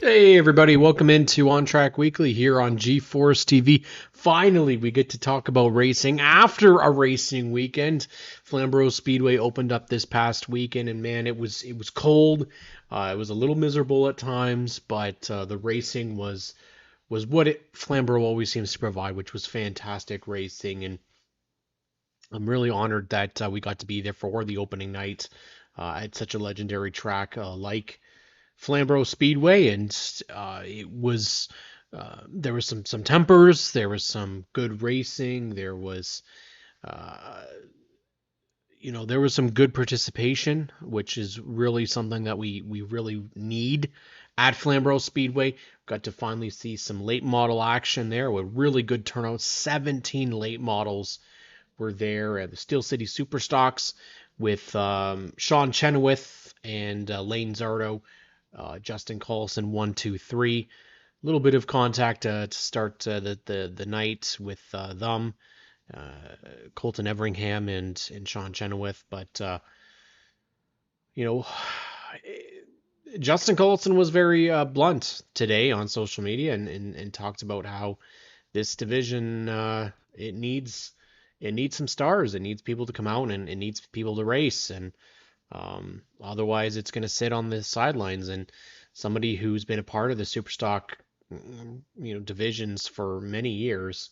Hey everybody, welcome into ONTrack Weekly here on G-Force TV. Finally, we get to talk about racing after a racing weekend. Flamborough Speedway opened up this past weekend, and man, it was cold. It was a little miserable at times, but the racing was what Flamborough always seems to provide, which was fantastic racing. And I'm really honored that we got to be there for the opening night at such a legendary track like Flamborough Speedway, and it was there was some tempers, there was some good racing, uh, there was some good participation, which is really something that we really need at Flamborough Speedway. Got to finally see some late model action there with really good turnout. 17 late models were there at the Steel City Superstocks with Sean Chenoweth and Lane Zardo. Justin Carlson, 1, 2, 3. A little bit of contact to start the night with them, Colton Everingham and Sean Chenoweth. But, you know, Justin Carlson was very blunt today on social media and talked about how this division it needs some stars. It needs people to come out and it needs people to race. And otherwise, it's going to sit on the sidelines. And somebody who's been a part of the Superstock, divisions for many years,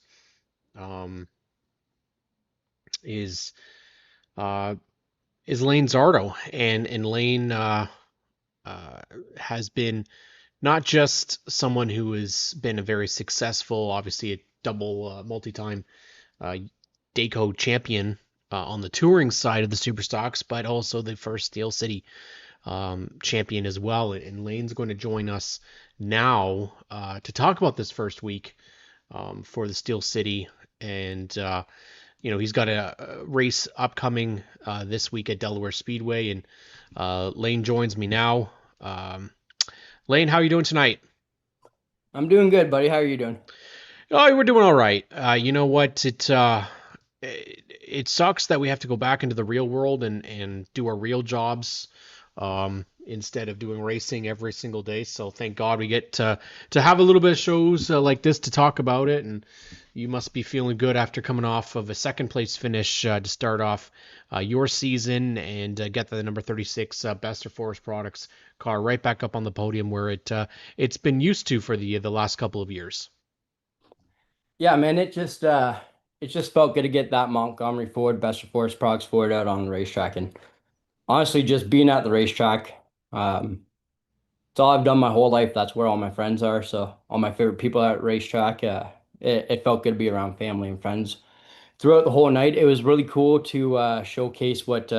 is uh, is Lane Zardo, and Lane has been not just someone who has been a very successful, obviously a double multi-time uh, Dayco champion on the touring side of the Superstocks, but also the first Steel City champion as well. And Lane's going to join us now to talk about this first week for the Steel City. And, he's got a race upcoming this week at Delaware Speedway. And Lane joins me now. Lane, how are you doing tonight? I'm doing good, buddy. How are you doing? Oh, we're doing all right. You know what? It sucks that we have to go back into the real world and do our real jobs instead of doing racing every single day. So thank God we get to have a little bit of shows like this to talk about it. And you must be feeling good after coming off of a second place finish to start off your season and get the number 36 Bester Forest Products car right back up on the podium where it's been used to for the last couple of years. Yeah, man, it just felt good to get that Montgomery Ford Best of Forest Products Ford out on the racetrack. And honestly, just being at the racetrack, it's all I've done my whole life. That's where all my friends are. So all my favorite people at racetrack, it felt good to be around family and friends throughout the whole night. It was really cool to showcase what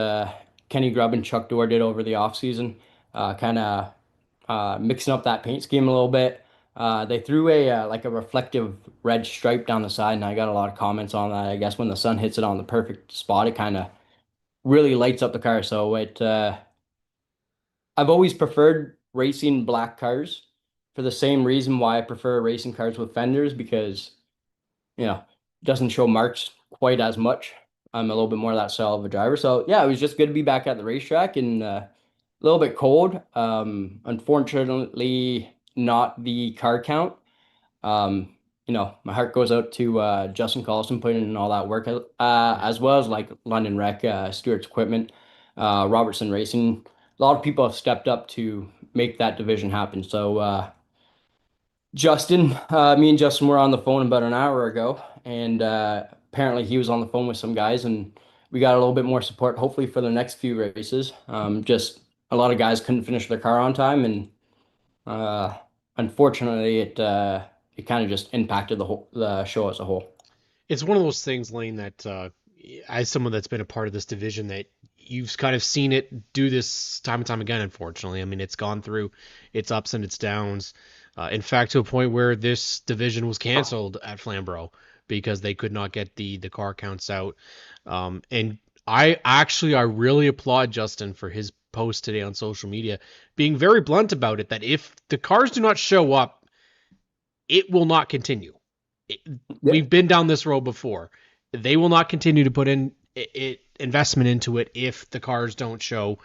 Kenny Grubb and Chuck Dorr did over the off season, kind of mixing up that paint scheme a little bit. They threw a like a reflective red stripe down the side, and I got a lot of comments on that. I guess when the sun hits it on the perfect spot, it kind of really lights up the car. So I've always preferred racing black cars for the same reason why I prefer racing cars with fenders because it doesn't show marks quite as much. I'm a little bit more of that style of a driver. So yeah, it was just good to be back at the racetrack and a little bit cold. Unfortunately, not the car count. My heart goes out to Justin Collison putting in all that work, as well as like London Rec, Stewart's Equipment, Robertson Racing. A lot of people have stepped up to make that division happen. So me and Justin were on the phone about an hour ago, and apparently he was on the phone with some guys, and we got a little bit more support, hopefully for the next few races. Just a lot of guys couldn't finish their car on time, and uh, unfortunately, it kind of just impacted the show as a whole. It's one of those things, Lane, that as someone that's been a part of this division, that you've kind of seen it do this time and time again. Unfortunately, I mean, it's gone through its ups and its downs. In fact, to a point where this division was canceled at Flamborough because they could not get the car counts out. And I really applaud Justin for his post today on social media, being very blunt about it. That if the cars do not show up, it will not continue. Yeah. We've been down this road before. They will not continue to put in investment into it if the cars don't show.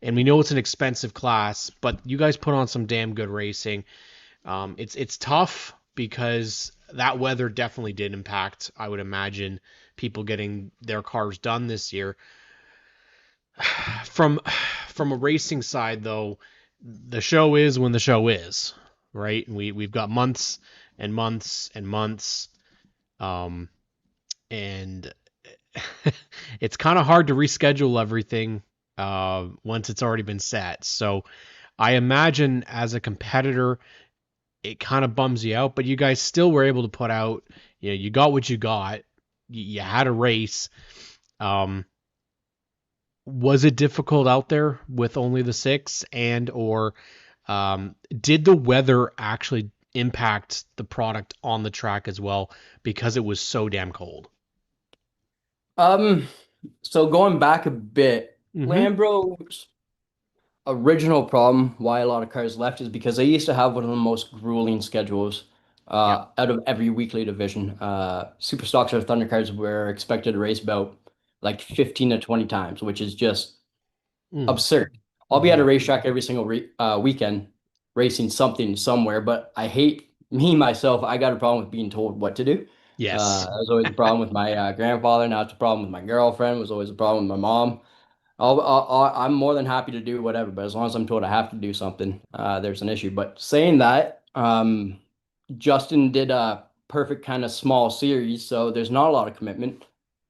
And we know it's an expensive class, but you guys put on some damn good racing. It's tough because that weather definitely did impact, I would imagine, people getting their cars done this year. From from a racing side though, the show is when the show is, right? And we've got months and months and months, um, and it's kind of hard to reschedule everything once it's already been set. So I imagine as a competitor, it kind of bums you out, but you guys still were able to put out, you got what you got. You had a race. Um, was it difficult out there with only the six, and or did the weather actually impact the product on the track as well because it was so damn cold? Um, so going back a bit, Mm-hmm. Lambros original problem why a lot of cars left is because they used to have one of the most grueling schedules Yeah. out of every weekly division. Super stocks or Thunder cars were expected to race about like 15 to 20 times, which is just Mm. absurd. I'll be at a Mm-hmm. racetrack every single weekend racing something somewhere, but I hate me myself. I got a problem with being told what to do. Yes. That was always a problem with my grandfather. Now it's a problem with my girlfriend. It was always a problem with my mom. I'm more than happy to do whatever, but as long as I'm told I have to do something, there's an issue. But saying that, Justin did a perfect kind of small series, so there's not a lot of commitment.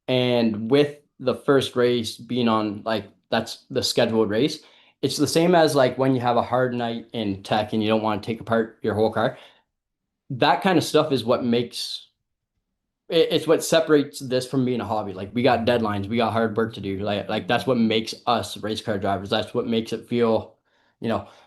And with the first race being on like that's the scheduled race, it's the same as like when you have a hard night in tech and you don't want to take apart your whole car. That kind of stuff is what makes it's what separates this from being a hobby. Like we got deadlines, we got hard work to do. Like that's what makes us race car drivers. That's what makes it feel,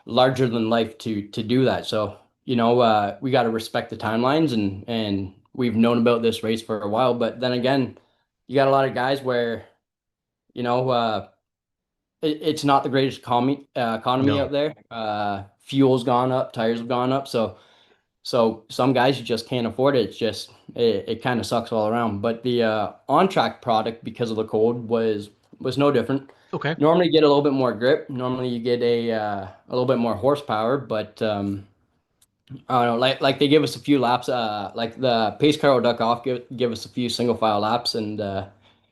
larger than life to do that. So, we got to respect the timelines and we've known about this race for a while. But then again, you got a lot of guys where, you know, it's not the greatest economy No. out there. Fuel's gone up, tires have gone up. So some guys you just can't afford it. It's just it kind of sucks all around. But the on-track product because of the cold was no different. Okay. Normally you get a little bit more grip. Normally you get a little bit more horsepower, but I don't know, like they give us a few laps. Like the pace car will duck off, give us a few single file laps, and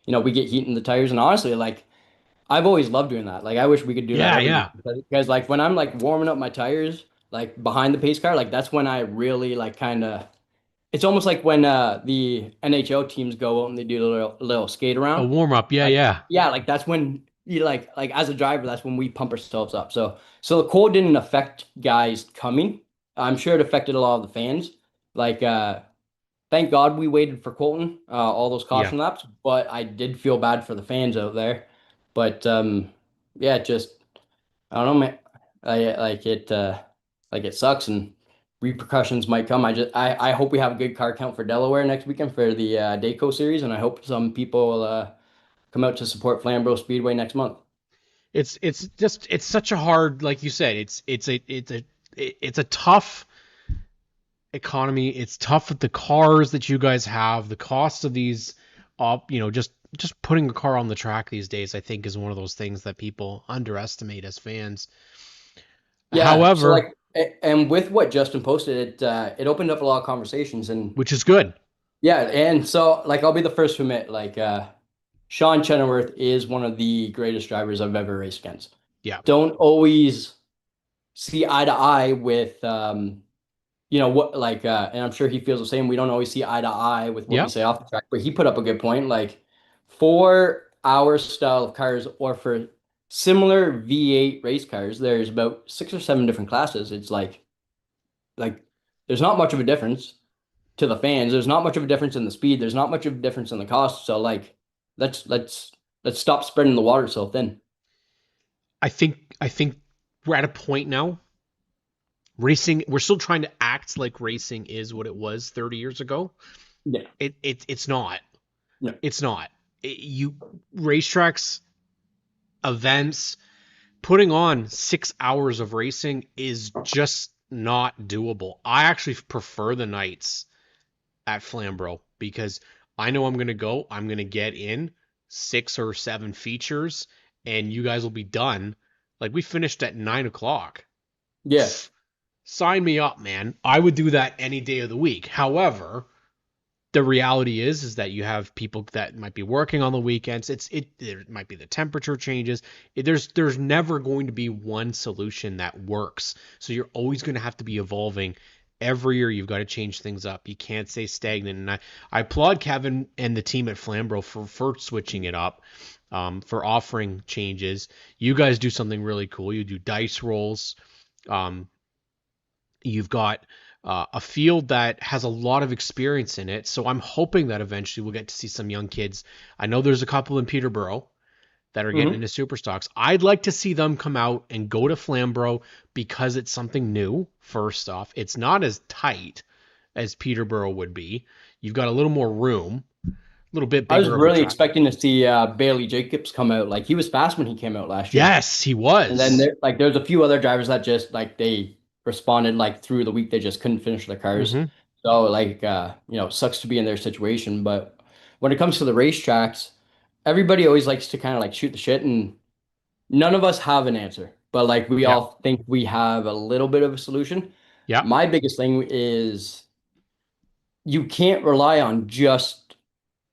we get heat in the tires. And honestly, like I've always loved doing that. Like I wish we could do that Yeah, every yeah. week because like when I'm like warming up my tires like behind the pace car, like that's when I really like kind of it's almost like when the NHL teams go out and they do a little skate A around. warm up. Yeah, Like yeah. yeah, like that's when you like as a driver, that's when we pump ourselves up. So the cold didn't affect guys coming. I'm sure it affected a lot of the fans. Like thank God we waited for Colton, all those Yeah. caution laps, but I did feel bad for the fans out there. But yeah, just I don't know, man. Like it sucks and repercussions might come. I hope we have a good car count for Delaware next weekend for the Dayco series, and I hope some people come out to support Flamborough Speedway next month. It's such a hard, like you said, it's a tough economy. It's tough with the cars that you guys have, the cost of these just putting a car on the track these days, I think is one of those things that people underestimate as fans. Yeah, so However, like, and with what Justin posted, it opened up a lot of conversations, and which is good. yeah, and so like I'll be the first to admit, like Sean Chenoweth is one of the greatest drivers I've ever raced against. Yeah. Don't always see eye to eye with what like and I'm sure he feels the same. We don't always see eye to eye with what we Yeah. say off the track, but he put up a good point. Like for our style of cars or for similar V8 race cars, there's about six or seven different classes. It's like there's not much of a difference to the fans. There's not much of a difference in the speed. There's not much of a difference in the cost. So like let's let's let's stop spreading the water so thin. I think we're at a point now. Racing, we're still trying to act like racing is what it was 30 years ago. Yeah. It's not. Yeah. It's not. You racetracks, events, putting on 6 hours of racing is just not doable. I actually prefer the nights at Flamborough because I know I'm gonna go. I'm gonna get in 6 or 7 features, and you guys will be done. Like we finished at 9 o'clock. Yeah. Sign me up, man. I would do that any day of the week. However, the reality is that you have people that might be working on the weekends. It might be the temperature changes. There's never going to be one solution that works. So you're always going to have to be evolving. Every year you've got to change things up. You can't stay stagnant. And I applaud Kevin and the team at Flambro for switching it up, for offering changes. You guys do something really cool. You do dice rolls. Um, You've got a field that has a lot of experience in it. So I'm hoping that eventually we'll get to see some young kids. I know there's a couple in Peterborough that are getting Hmm. into super stocks. I'd like to see them come out and go to Flambro because it's something new. First off, it's not as tight as Peterborough would be. You've got a little more room, a little bit I was bigger of a really track. expecting to see Bailey Jacobs come out. Like he was fast when he came out last year. Yes, he And then was. there's a few other drivers that just like they responded like through the week they just couldn't finish their cars. Hmm. So like sucks to be in their situation. But when it comes to the racetracks, everybody always likes to kind of like shoot the shit and none of us have an answer. But like we Yeah. all think we have a little bit of a solution. Yeah. My biggest thing is you can't rely on just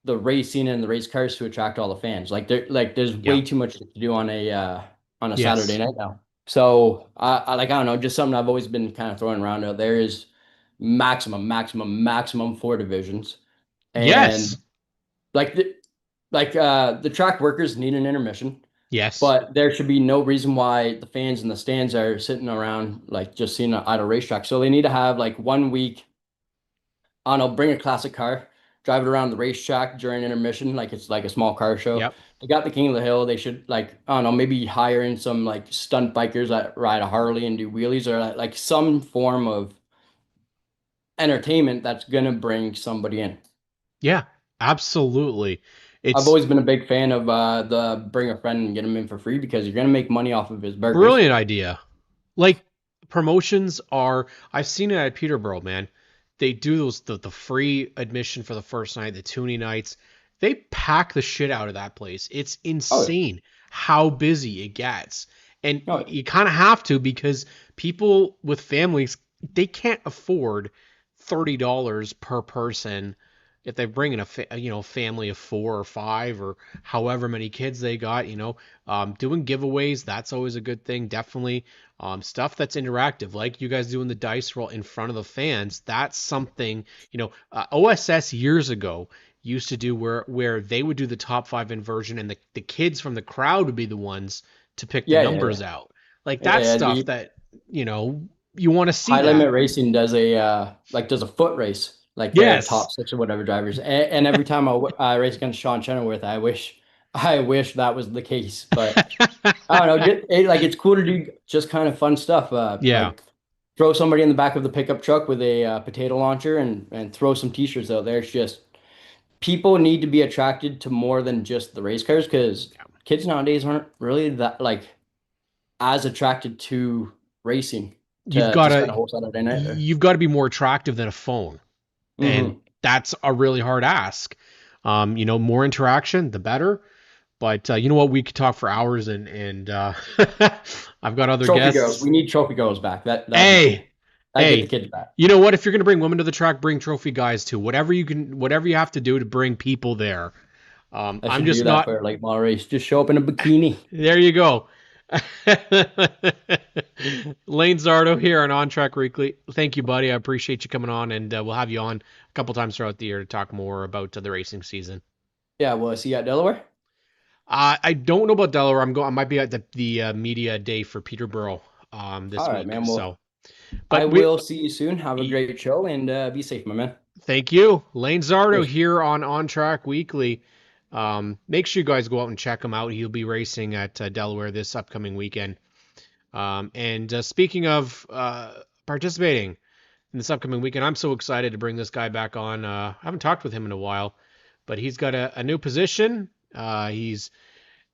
the racing and the race cars to attract all the fans. There's Yeah. way too much to do on a Saturday Yes. night now. So I don't know, just something I've always been kind of throwing around out there is maximum four divisions. Yes. And like the track workers need an intermission, Yes. but there should be no reason why the fans in the stands are sitting around like just seeing an idle racetrack. So they need to have like 1 week I don't know, bring a classic car, drive it around the racetrack during intermission, like it's like a small car show. Yep. They got the King of the Hill. They should like, I don't know, maybe hire in some like stunt bikers that ride a Harley and do wheelies or like some form of entertainment that's gonna bring somebody in. Yeah. Absolutely. I've It's always been a big fan of the bring a friend and get him in for free because you're gonna make money off of his burgers. brilliant idea. Like promotions are, I've seen it at Peterborough, man. They do the free admission for the first night, the toonie nights. They pack the shit out of that place. It's Oh, insane how busy it gets. And no, you kind of have to because people with families, they can't afford $30 per person if they bring in family of 4 or 5 or however many kids they got. Doing giveaways, that's always a good thing. Definitely. Stuff that's interactive, like you guys doing the dice roll in front of the fans. That's something, OSS years ago used to do where they would do the top five inversion and the kids from the crowd would be the ones to pick the yeah, yeah, numbers yeah. out. Like that's Yeah, stuff that, you want to see High that. Limit Racing does a foot race, like their Yes. top six or whatever drivers. And every time I race against Sean Chenoweth, I wish that was the case. But I don't know, it's cool to do just kind of fun stuff. Yeah. Like throw somebody in the back of the pickup truck with a potato launcher and throw some t-shirts out there. It's just people need to be attracted to more than just the race cars because kids nowadays aren't really that like as attracted to racing You've to got to spend a to whole Saturday night there. you've got to be more attractive than a phone. And Hmm. that's a really hard ask. More interaction, the better. But you know what? We could talk for hours, and I've got other Trophy girls. guests. We need trophy girls back. That'd be cool. Hey, That'd get the hey, kids back. you know what? If you're gonna bring women to the track, bring trophy guys too. Whatever you have to do to bring people there. I I'm should do just that not. for a late model race. Just show up in a bikini. There you go. Lane Zardo here on OnTrack Weekly. Thank you, buddy. I appreciate you coming on, and we'll have you on a couple times throughout the year to talk more about the racing season. Yeah, well, see you at Delaware. I don't know about Delaware. I might be at the media day for Peterborough this All right, week. man. Well, So, I but we will see you soon. Have a great show and be safe, my man. thank you, Lane Zardo Cheers. here on Track Weekly. Make sure you guys go out and check him out. He'll be racing at Delaware this upcoming weekend. And speaking of participating in this upcoming weekend, I'm so excited to bring this guy back on. I haven't talked with him in a while, but he's got a new position. He's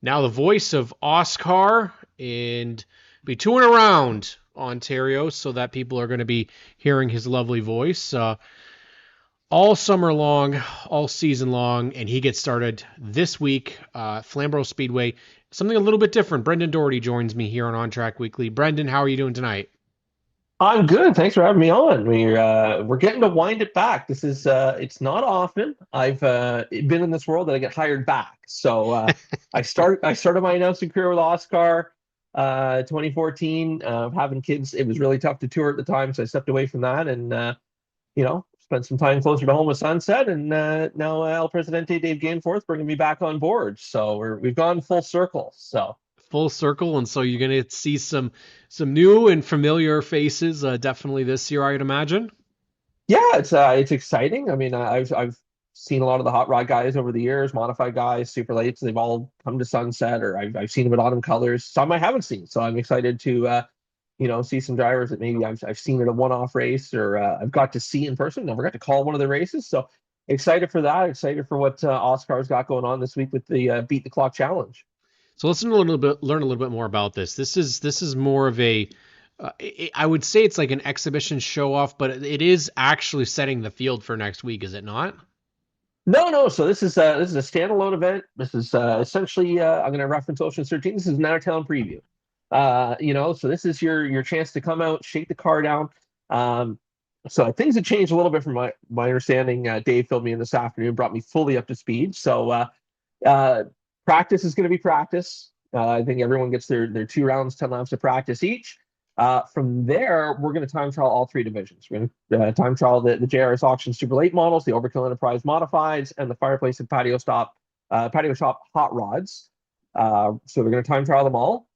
now the voice of Oscar and be touring around Ontario so that people are going to be hearing his lovely voice all summer long, all season long, and he gets started this week. Flamborough Speedway, something a little bit different. Brendan Doherty joins me here on Track Weekly. Brendan, how are you doing tonight? I'm good. Thanks for having me on. We're getting to wind it back. This is it's not often I've been in this world that I get hired back. So I started my announcing career with Oscar 2014. Having kids, it was really tough to tour at the time, so I stepped away from that and spent some time closer to home with Sunset. And now El Presidente Dave Gainforth bringing me back on board. So we've gone full circle. So. Full circle, and so you're going to see some new and familiar faces definitely this year, I'd imagine. Yeah, it's exciting. I mean, I've seen a lot of the hot rod guys over the years, modified guys, super lates. They've all come to Sunset, or I've seen them at Autumn Colors. Some I haven't seen, so I'm excited to see some drivers that maybe I've seen at a one-off race, or I've got to see in person. Never got to call one of the races, so excited for that. Excited for what Oscar's got going on this week with the Beat the Clock Challenge. So let's learn a little bit more about this. This is more of a I would say it's like an exhibition show off, but it is actually setting the field for next week, is it not? No, no. So this is a standalone event. This is essentially I'm going to reference Ocean 13. This is an out of town preview. So this is your chance to come out, shake the car down. So things have changed a little bit from my understanding. Dave filled me in this afternoon, brought me fully up to speed. So uh, practice is going to be practice. I think everyone gets their 2 rounds, 10 laps of practice each. From there, we're going to time trial all 3 divisions. We're going to time trial the JRS Auction Super Late models, the Overkill Enterprise Modifieds, and the Fireplace and Patio Shop Hot Rods. So we're going to time trial them all.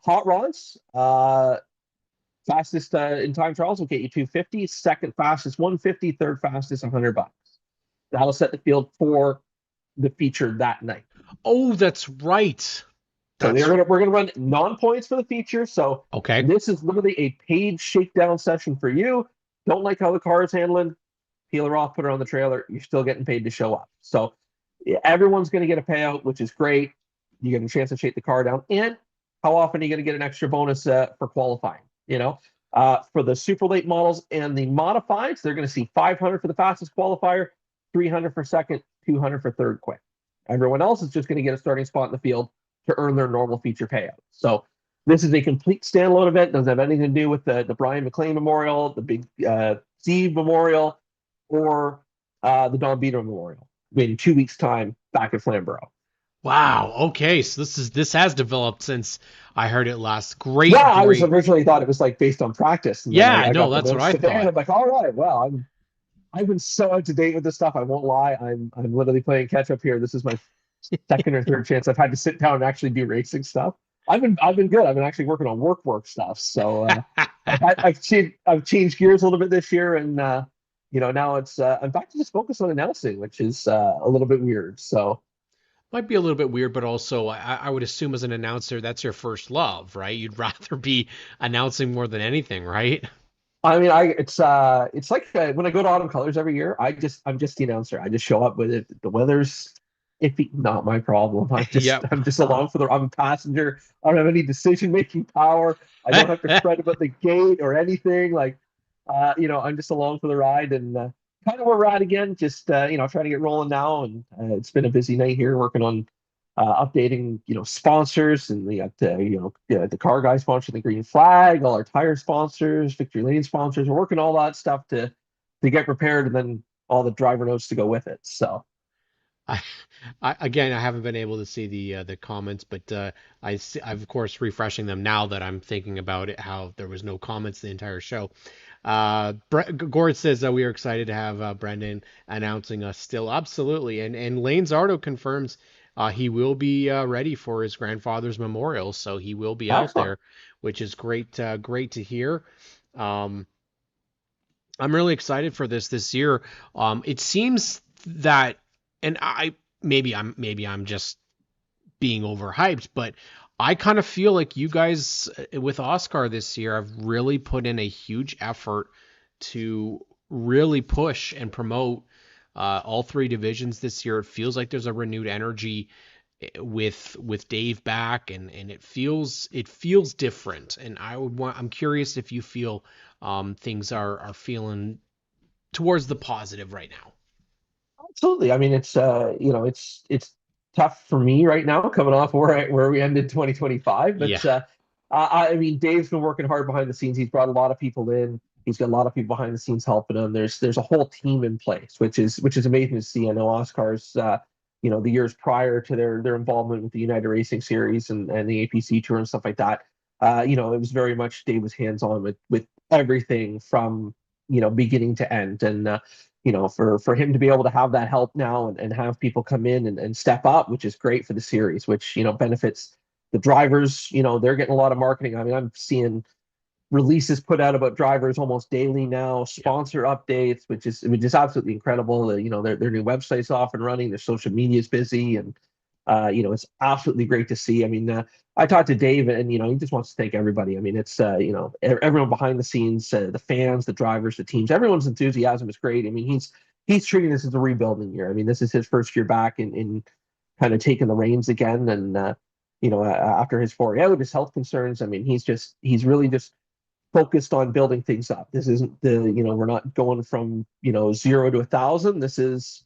Hot rods, fastest in time trials will get you 250, second fastest 150, third fastest $100. That'll set the field for the feature that night. Oh, that's right. So we're gonna run non-points for the feature. So Okay. this is literally a paid shakedown session for you. Don't like how the car is handling? Peel her off, put her on the trailer. You're still getting paid to show up. So everyone's gonna get a payout, which is great. You get a chance to shake the car down. And how often are you gonna get an extra bonus for qualifying? For the super late models and the modifieds, they're gonna see 500 for the fastest qualifier, 300 for second, 200 for third quick. Everyone else is just gonna get a starting spot in the field to earn their normal feature payout. So this is a complete standalone event. Doesn't have anything to do with the Brian McLean Memorial, the big Steve Memorial, or the Don Beater Memorial in 2 weeks' time back at Flamborough. Wow. Okay. So this has developed since I heard it last. Yeah, Great, I was great. originally thought it was like based on practice, and then Yeah, I no, got the that's what notes I today, and thought. I'm like, all right, well, I've been so up to date with this stuff. I won't lie, I'm literally playing catch up here. This is my second or third chance I've had to sit down and actually do racing stuff. I've been good. I've been actually working on work stuff. So I've changed gears a little bit this year, and now it's I'm back to just focus on announcing, which is a little bit weird. So Might be a little bit weird, but also I would assume as an announcer that's your first love, right? You'd rather be announcing more than anything, right? I mean, it's like when I go to Autumn Colors every year, I'm just the announcer. I just show up with it. The weather's iffy, not my problem. Yep. I'm just along for the. I'm a passenger. I don't have any decision making power. I don't have to fret about the gate or anything. Like, I'm just along for the ride, and kind of where we're at again. Just trying to get rolling now, and it's been a busy night here working on updating, sponsors, and we got the car guy sponsoring the green flag, all our tire sponsors, victory lane sponsors. We're working all that stuff to get prepared, and then all the driver notes to go with it. So I, again, I haven't been able to see the comments, but I'm of course refreshing them now that I'm thinking about it. How there was no comments the entire show. Gord says we are excited to have Brendan announcing us still. Absolutely, and Lane Zardo confirms he will be ready for his grandfather's memorial, so he will be out excellent. there, which is great. Great to hear. Um, I'm really excited for this year. It seems that, and maybe I'm just being overhyped, but I kind of feel like you guys with Oscar this year have really put in a huge effort to really push and promote all 3 divisions this year. It feels like there's a renewed energy with Dave back, and it feels different. And I'm curious if you feel things are feeling towards the positive right now. Absolutely. I mean, it's tough for me right now coming off where we ended 2025, but Yeah. I mean, Dave's been working hard behind the scenes. He's brought a lot of people in. He's got a lot of people behind the scenes helping him. There's a whole team in place, which is amazing to see. I know Oscar's, the years prior to their involvement with the United Racing Series and the APC Tour and stuff like that. It was very much Dave was hands on with everything from beginning to end, and for him to be able to have that help now and have people come in and step up, which is great for the series, which benefits the drivers. They're getting a lot of marketing. I mean, I'm seeing releases put out about drivers almost daily now, sponsor updates, which is absolutely incredible. Their new website's off and running, their social media is busy, and it's absolutely great to see. I mean, I talked to Dave, and he just wants to thank everybody. I mean, it's everyone behind the scenes, the fans, the drivers, the teams, everyone's enthusiasm is great. I mean, he's treating this as a rebuilding year. I mean, this is his first year back in kind of taking the reins again, and after his foray out, his health concerns. I mean, he's really just focused on building things up. This isn't we're not going from 0 to 1,000. This is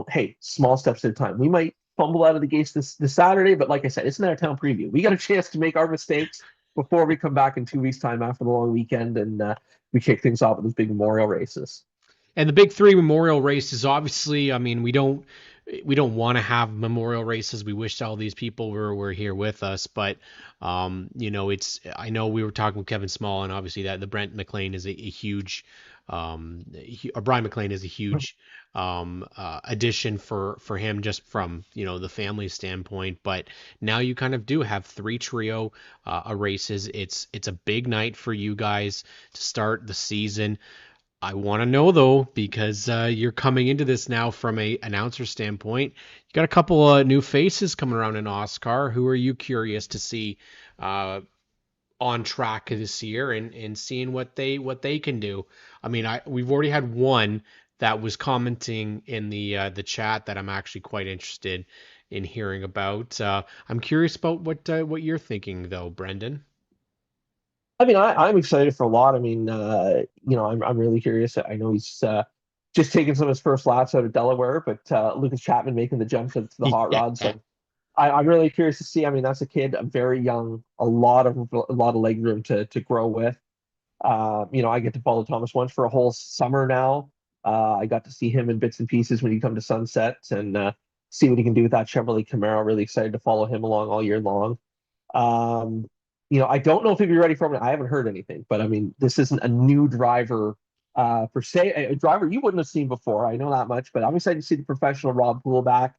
hey, small steps at a time. We might fumble out of the gates this Saturday, but like I said, it's an out-of-town preview. We got a chance to make our mistakes before we come back in 2 weeks' time after the long weekend, and we kick things off with those big memorial races. And the big three memorial races, obviously, I mean, we don't want to have memorial races. We wish all these people were here with us, but I know we were talking with Kevin Small, and obviously that the Brent McLean is a huge, or Brian McLean is a huge addition for him, just from the family standpoint. But now you kind of do have three trio races. It's a big night for you guys to start the season. I want to know, though, because you're coming into this now from a announcer standpoint. You got a couple of new faces coming around in Oscar. Who are you curious to see on track this year and seeing what they can do? I mean, we've already had one that was commenting in the chat that I'm actually quite interested in hearing about. I'm curious about what you're thinking, though, Brendan. I mean, I'm excited for a lot. I mean, I'm really curious. I know he's just taking some of his first laps out of Delaware, but Lucas Chapman making the jump to the hot rods. So I'm really curious to see. I mean, that's a kid, very young, a lot of leg room to grow with. I get to follow Thomas once for a whole summer now. I got to see him in bits and pieces when he come to Sunset, and see what he can do with that Chevrolet Camaro. Really excited to follow him along all year long. Um, I don't know if he'd be ready for it. I haven't heard anything, but I mean, this isn't a new driver per se, a driver you wouldn't have seen before. I know that much, but I'm excited to see the professional Rob Poole back.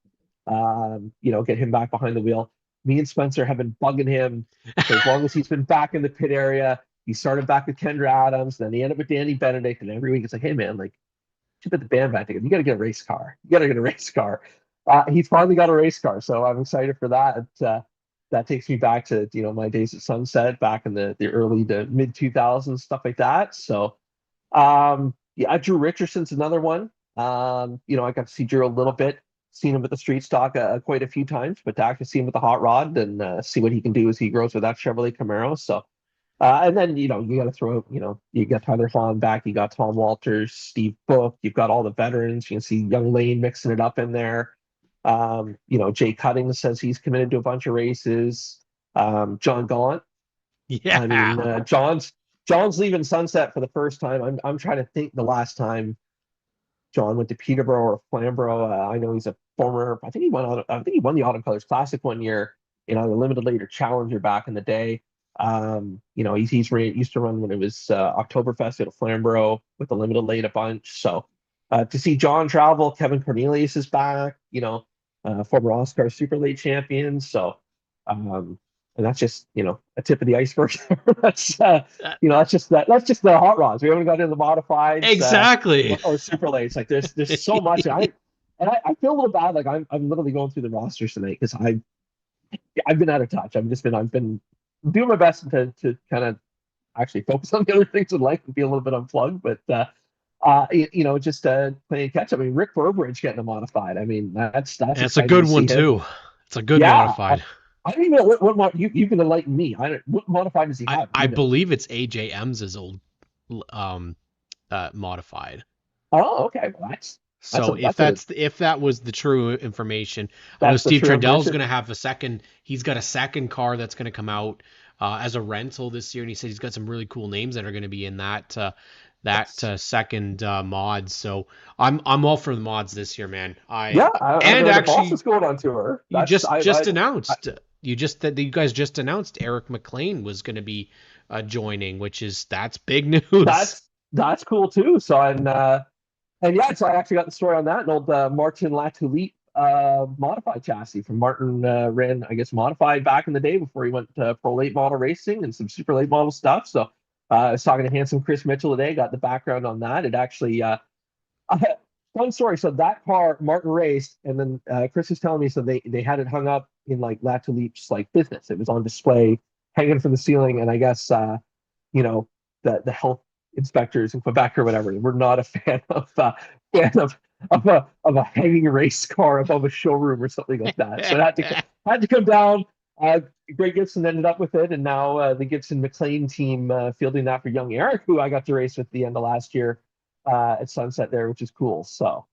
Get him back behind the wheel. Me and Spencer have been bugging him for as long as he's been back in the pit area. He started back with Kendra Adams, then he ended up with Danny Benedict, and every week it's like, hey man, like, you put the band back together. You got to get a race car. You got to get a race car. He's finally got a race car, so I'm excited for that. That takes me back to my days at Sunset back in the early to mid 2000s, stuff like that. So yeah, Drew Richardson's another one. I got to see Drew a little bit, seen him at the street stock quite a few times, but to actually see him with the hot rod and see what he can do as he grows with that Chevrolet Camaro. So and then you got to throw you got Tyler Hahn back, you got Tom Walters, Steve Book, you've got all the veterans. You can see young Lane mixing it up in there. Jay Cuttings says he's committed to a bunch of races. John Gallant. Yeah. I mean, John's leaving Sunset for the first time. I'm trying to think the last time John went to Peterborough or Flamborough. I know he's a former. I think he won the Autumn Colors Classic one year in either limited late or Challenger back in the day. He's used to run when it was Oktoberfest at Flamborough with the limited late a bunch. So to see John travel, Kevin Cornelius is back. Former Oscar super late champion. So, and that's just a tip of the iceberg. That's that's just the hot rods. We haven't got into the modifieds Exactly. or super lates. Like there's so much. I feel a little bad. Like I'm literally going through the rosters tonight because I've been out of touch. I've been doing my best to kind of actually focus on the other things in life and be a little bit unplugged, but just playing catch up. I mean, Rick Burbridge getting a modified. I mean, that's a good one too. It's a good modified. I don't even know what you can enlighten me. What modified does he have? I believe it's AJ Ems's old modified. Oh, okay. Well, if that was the true information, I know Steve Trendell's going to have a second. He's got a second car that's going to come out as a rental this year, and he said he's got some really cool names that are going to be in second mod. So I'm all for the mods this year, man. Yeah, I And know the boss actually, is going on tour. you That's just announced you guys just announced Eric McLean was going to be joining, that's big news. that's cool too. So and yeah, so I actually got the story on that. An old Martin Latulippe modified chassis from Martin ran, I guess, modified back in the day before he went pro late model racing and some super late model stuff. So I was talking to handsome Chris Mitchell today, got the background on that. It actually, fun story. So that car Martin raced, and then Chris was telling me, so they had it hung up in like Latulippe's like business. It was on display, hanging from the ceiling, and I guess you know the health inspectors in Quebec or whatever were not a fan of a hanging race car above a showroom or something like that. So it had to come down. Greg Gibson ended up with it, and now the Gibson McLean team fielding that for young Eric, who I got to race with the end of last year at Sunset there, which is cool. So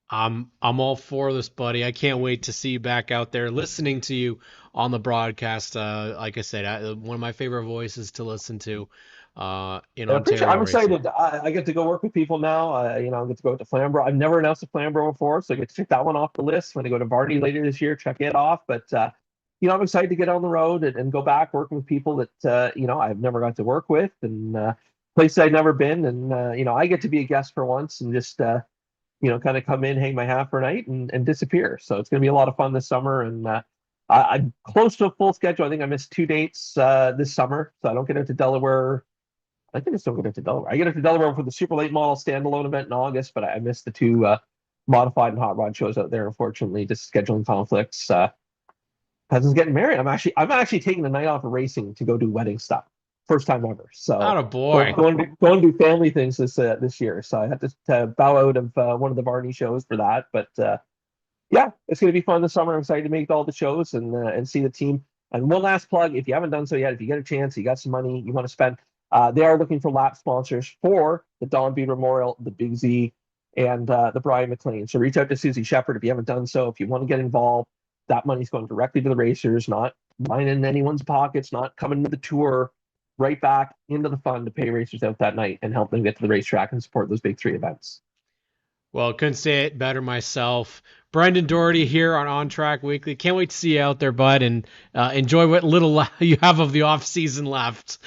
I'm all for this, buddy. I can't wait to see you back out there listening to you on the broadcast. Like I said, one of my favorite voices to listen to in I appreciate. Ontario I'm racing. excited. I get to go work with people now. I get to go to Flamborough. I've never announced a Flamborough before, so I get to check that one off the list. When I go to Varney later this year, check it off. But I'm excited to get on the road and go back working with people that I've never got to work with, and places I've never been. And I get to be a guest for once and just kind of come in, hang my hat for a night, and disappear. So it's going to be a lot of fun this summer. And I'm close to a full schedule. I think I missed 2 dates this summer, so I don't get out to Delaware. I think I still get out to Delaware. I get out to Delaware for the super late model standalone event in August, but I missed the two modified and hot rod shows out there, unfortunately, just scheduling conflicts. Cousin's getting married. I'm actually taking the night off of racing to go do wedding stuff. First time ever. So Atta boy. going to do family things this year. So I had to bow out of one of the Varney shows for that. But yeah, it's going to be fun this summer. I'm excited to make all the shows and see the team. And one last plug, if you haven't done so yet, if you get a chance, you got some money you want to spend, they are looking for lap sponsors for the Don B Memorial, the Big Z, and the Brian McLean. So reach out to Susie Shepard if you haven't done so. If you want to get involved, that money's going directly to the racers, not lining anyone's pockets, not coming to the tour, right back into the fund to pay racers out that night and help them get to the racetrack and support those big three events. Well, couldn't say it better myself. Brendan Doherty here on ONTrack Weekly. Can't wait to see you out there, bud, and enjoy what little you have of the off season left.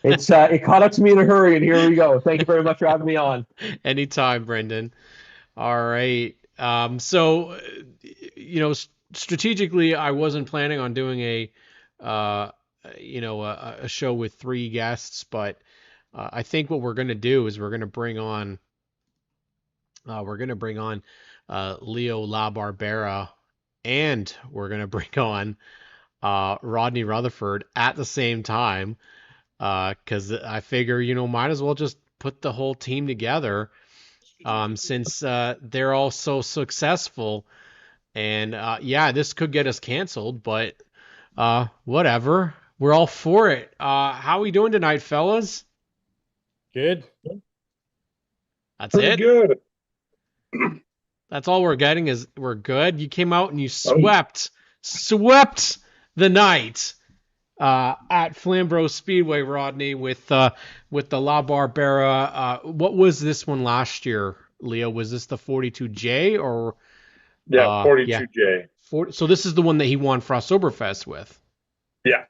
It caught up to me in a hurry, and here we go. Thank you very much for having me on. Anytime, Brendan. All right. So, strategically, I wasn't planning on doing a show with 3 guests, but I think what we're gonna do is we're gonna bring on Leo LaBarbera, and we're gonna bring on Rodney Rutherford at the same time, because I figure might as well just put the whole team together, since they're all so successful. And yeah, this could get us canceled, but whatever. We're all for it. How are we doing tonight, fellas? Good. That's Pretty it. good. That's all we're getting is we're good. You came out and you swept the night at Flamborough Speedway, Rodney, with the La Barbera. What was this one last year, Leo? Was this the 42J or? Yeah, 42J. So this is the one that he won Frost Soberfest with. Yeah.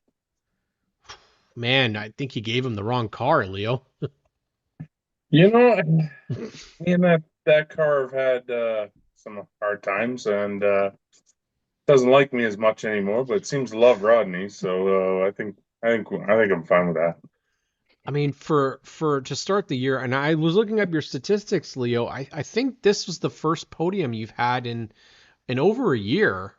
Man, I think he gave him the wrong car, Leo. Me and that car have had some hard times, and doesn't like me as much anymore, but seems to love Rodney. So I think I'm fine with that. I mean, for to start the year, and I was looking up your statistics, Leo. I think this was the first podium you've had in over a year.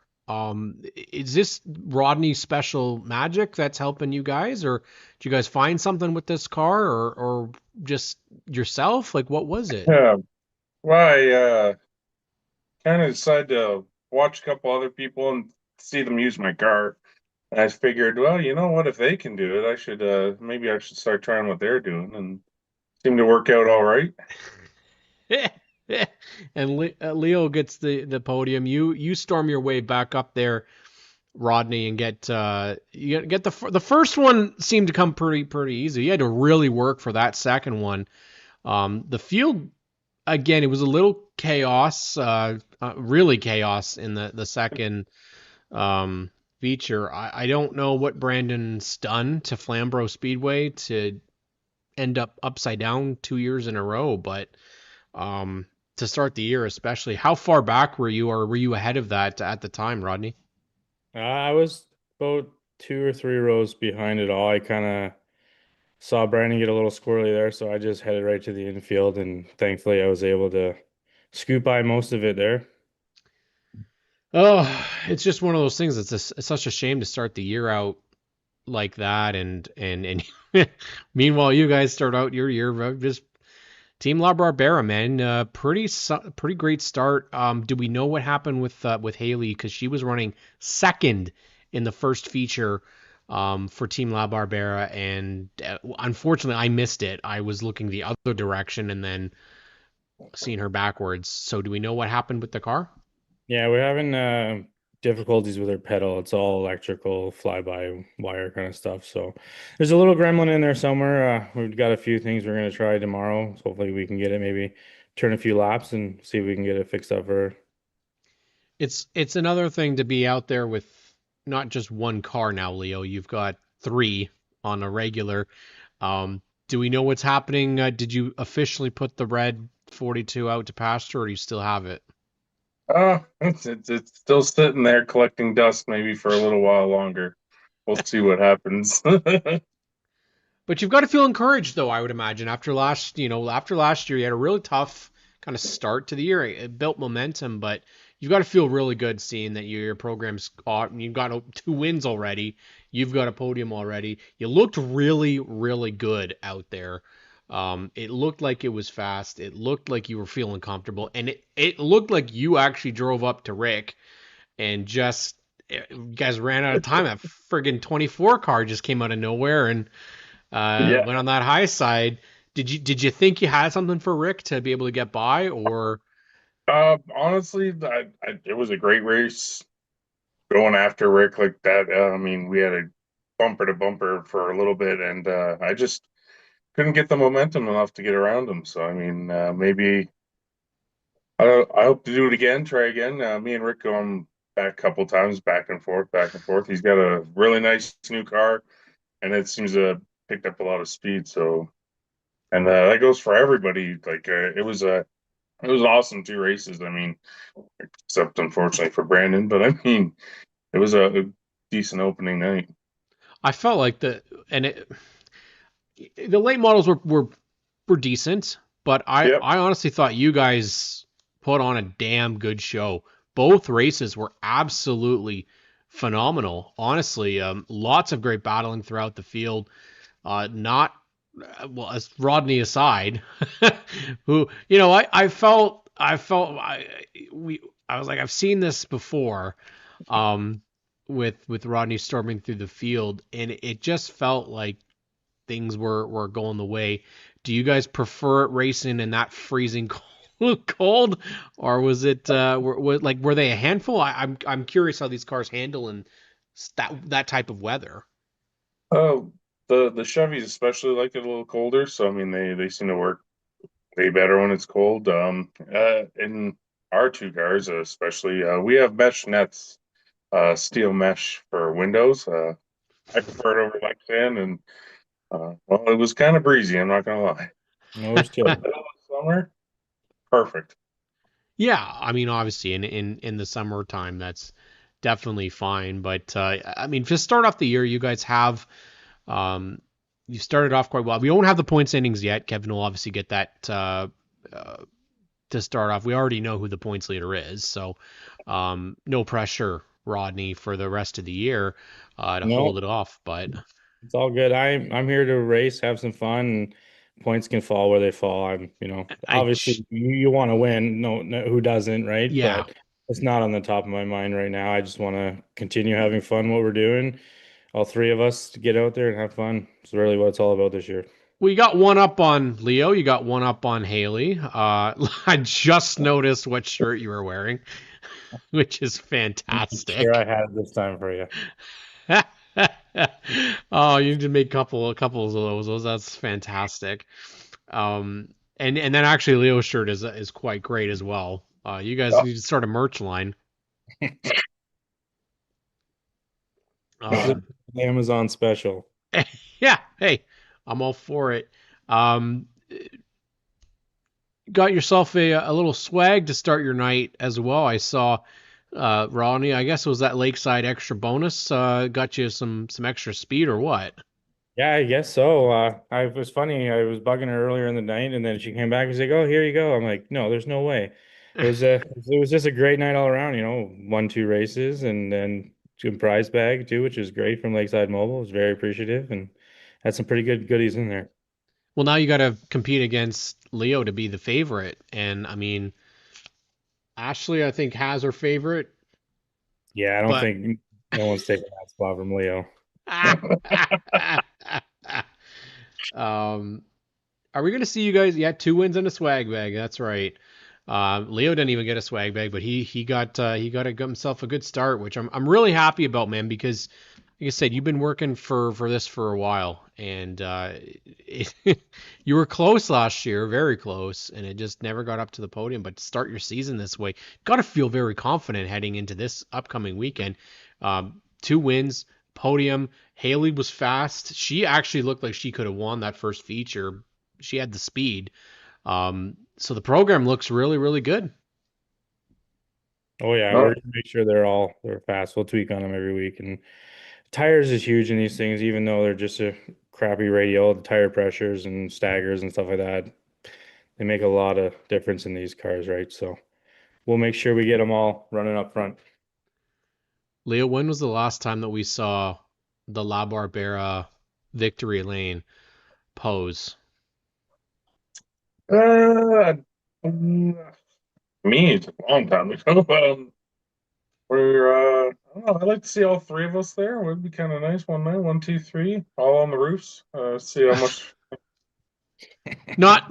Is this Rodney's special magic that's helping you guys, or did you guys find something with this car, or just yourself? Like, what was it? Yeah. Well, I kind of decided to watch a couple other people and see them use my car. And I figured, well, you know what? If they can do it, I should maybe I should start trying what they're doing, and seemed to work out all right. And Leo gets the podium. You storm your way back up there Rodney, and get the first one seemed to come pretty easy. You had to really work for that second one. The field, again, it was a little chaos, really chaos in the second feature. I don't know what Brandon's done to Flamborough Speedway to end up upside down 2 years in a row, but to start the year especially, how far back were you, or were you ahead of that at the time, Rodney? I was about 2 or 3 rows behind it all. I kind of saw Brandon get a little squirrely there, so I just headed right to the infield, and thankfully I was able to scoot by most of it there. Oh, it's just one of those things. It's such a shame to start the year out like that, and meanwhile you guys start out your year just Team La Barbera, man. Pretty great start. Do we know what happened with Haley, because she was running second in the first feature for Team La Barbera, and unfortunately I missed it. I was looking the other direction and then seeing her backwards. So do we know what happened with the car? Yeah, we're having difficulties with her pedal. It's all electrical, fly-by-wire kind of stuff. So there's a little gremlin in there somewhere. We've got a few things we're going to try tomorrow. So hopefully we can get it, maybe turn a few laps and see if we can get it fixed up for her. It's another thing to be out there with not just one car now, Leo. You've got three on a regular. Do we know what's happening? Did you officially put the red 42 out to pasture, or do you still have it? It's still sitting there collecting dust, maybe for a little while longer. We'll see what happens. But you've got to feel encouraged, though, I would imagine. After last year, you had a really tough kind of start to the year. It built momentum, but you've got to feel really good seeing that your program's you've got 2 wins already. You've got a podium already. You looked really, really good out there. It looked like it was fast. It looked like you were feeling comfortable, and it looked like you actually drove up to Rick and just you guys ran out of time. That friggin' 24 car just came out of nowhere and went on that high side. Did you think you had something for Rick to be able to get by, or? Honestly, it was a great race going after Rick like that. I mean, we had a bumper to bumper for a little bit, and I just couldn't get the momentum enough to get around him. So I mean, maybe I hope to do it again. Try again. Me and Rick going back a couple times, back and forth, back and forth. He's got a really nice new car, and it seems to have picked up a lot of speed. So, and that goes for everybody. Like it was awesome 2 races. I mean, except unfortunately for Brandon, but I mean, it was a decent opening night. I felt like the late models were decent, but Yep. I honestly thought you guys put on a damn good show. Both races were absolutely phenomenal. Honestly, lots of great battling throughout the field. Not well, as Rodney aside, who I was like, I've seen this before, with Rodney storming through the field, and it just felt like things were going the way. Do you guys prefer it racing in that freezing cold, or was it were they a handful? I'm curious how these cars handle in that type of weather. Oh, the Chevys especially like it a little colder, so I mean they seem to work way better when it's cold. In our 2 cars especially, we have mesh nets, steel mesh for windows. I prefer it over Lexan, and well, it was kind of breezy. I'm not gonna lie. No shit. Middle of summer, perfect. Yeah, I mean, obviously, in the summertime, that's definitely fine. But I mean, to start off the year, you guys have you started off quite well. We don't have the point standings yet. Kevin will obviously get that to start off. We already know who the points leader is, so no pressure, Rodney, for the rest of the year to hold it off. But it's all good. I'm here to race, have some fun, and points can fall where they fall. Obviously you want to win. No, who doesn't, right? Yeah. But it's not on the top of my mind right now. I just want to continue having fun what we're doing. All 3 of us to get out there and have fun. It's really what it's all about this year. We got one up on Leo. You got one up on Haley. I just noticed what shirt you were wearing. which is I'm fantastic. sure I had it this time for you. Oh, you need to make a couple of those. That's fantastic. Um, and then actually Leo's shirt is quite great as well. You guys need to start a merch line. This is Um, an Amazon special. yeah, hey, I'm all for it. Um, got yourself a little swag to start your night as well. I saw Ronnie, I guess it was that Lakeside extra bonus. Got you some extra speed or what? Yeah, I guess so. I was funny. I was bugging her earlier in the night, and then she came back and was like, "Oh, here you go." I'm like, "No, there's no way." It was just a great night all around. Won 2 races, and then some prize bag too, which is great from Lakeside Mobile. I was very appreciative, and had some pretty good goodies in there. Well, now you got to compete against Leo to be the favorite, and I mean, Ashley, I think has her favorite, Yeah, I don't but think no one's taking that spot from Leo. um, are we gonna see you guys? Yeah, 2 wins and a swag bag. That's right. Leo didn't even get a swag bag, but he got himself a good start, which I'm really happy about, man, because like I said, you've been working for this for a while, and you were close last year, very close, and it just never got up to the podium. But to start your season this way, got to feel very confident heading into this upcoming weekend. 2 wins, podium. Haley was fast. She actually looked like she could have won that first feature. She had the speed. So the program looks really, really good. Oh yeah, No, we're gonna make sure they're fast. We'll tweak on them every week, and tires is huge in these things, even though they're just a crappy radial. The tire pressures and staggers and stuff like that, they make a lot of difference in these cars, right? So we'll make sure we get them all running up front. Leo, when was the last time that we saw the La Barbera victory lane pose? uh, mm, me, it's a long time ago. I don't know, I'd like to see all three of us there. It would be kind of nice one night, one, two, three, all on the roofs. See how much. Not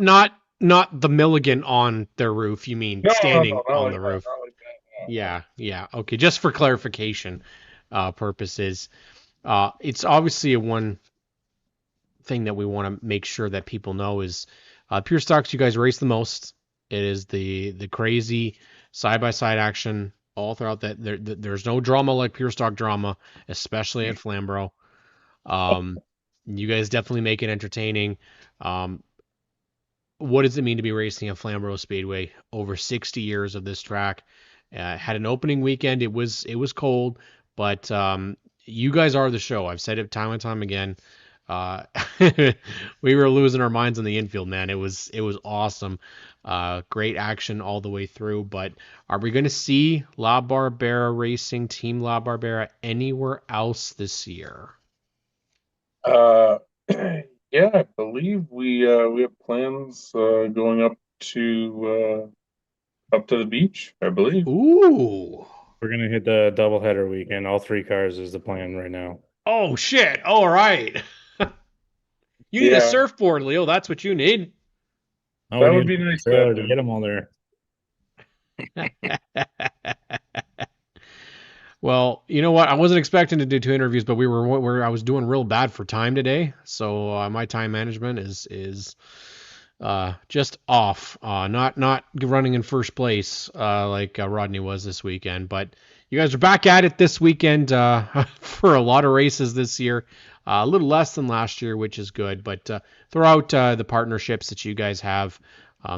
the Milligan on their roof. You mean No, no, standing no, not on like the that, roof? not like that. No, no. Yeah, yeah. Okay, just for clarification purposes, it's obviously a one thing that we want to make sure that people know is Pure Stocks. You guys race the most. It is the crazy side by side action all throughout that. There's no drama like Pure Stock drama, especially at Flamborough. Um, you guys definitely make it entertaining. Um, what does it mean to be racing at Flamborough Speedway? Over 60 years of this track. Had an opening weekend. It was cold, but you guys are the show. I've said it time and time again. Uh, we were losing our minds on the infield, man. It was awesome. Great action all the way through. But are we going to see La Barbera Racing, Team La Barbera, anywhere else this year? Uh, yeah, I believe we have plans going up to the beach, I believe. Ooh. We're gonna hit the doubleheader weekend. All 3 cars is the plan right now. Oh shit. All right. You need a Yeah, surfboard, Leo. That's what you need. Oh, we that need would be a nice, trailer to get Captain. them all there. Well, you know what? I wasn't expecting to do 2 interviews, but I was doing real bad for time today, so my time management is just off. Not running in first place like Rodney was this weekend, but you guys are back at it this weekend for a lot of races this year. A little less than last year, which is good, but throughout the partnerships that you guys have,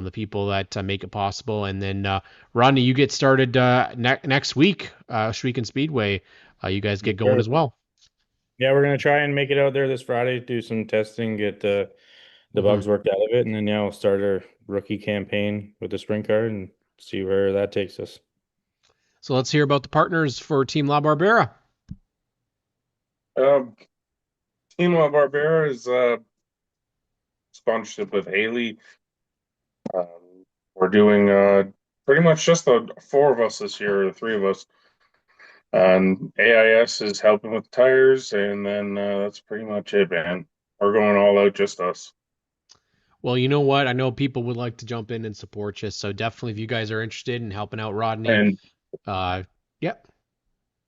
the people that make it possible, and then Rodney, you get started next week, Shriek and Speedway. You guys get going Sure. as well. Yeah, we're gonna try and make it out there this Friday, do some testing, get the Mhm. bugs worked out of it, and then we'll start our rookie campaign with the sprint car and see where that takes us. So let's hear about the partners for Team La Barbera. Um, Team La Barbera is sponsorship with Haley. We're doing pretty much just the four of us this year, the three of us. And AIS is helping with tires, and then that's pretty much it, man. We're going all out, just us. Well, you know what? I know people would like to jump in and support you, so definitely if you guys are interested in helping out Rodney, And Yep.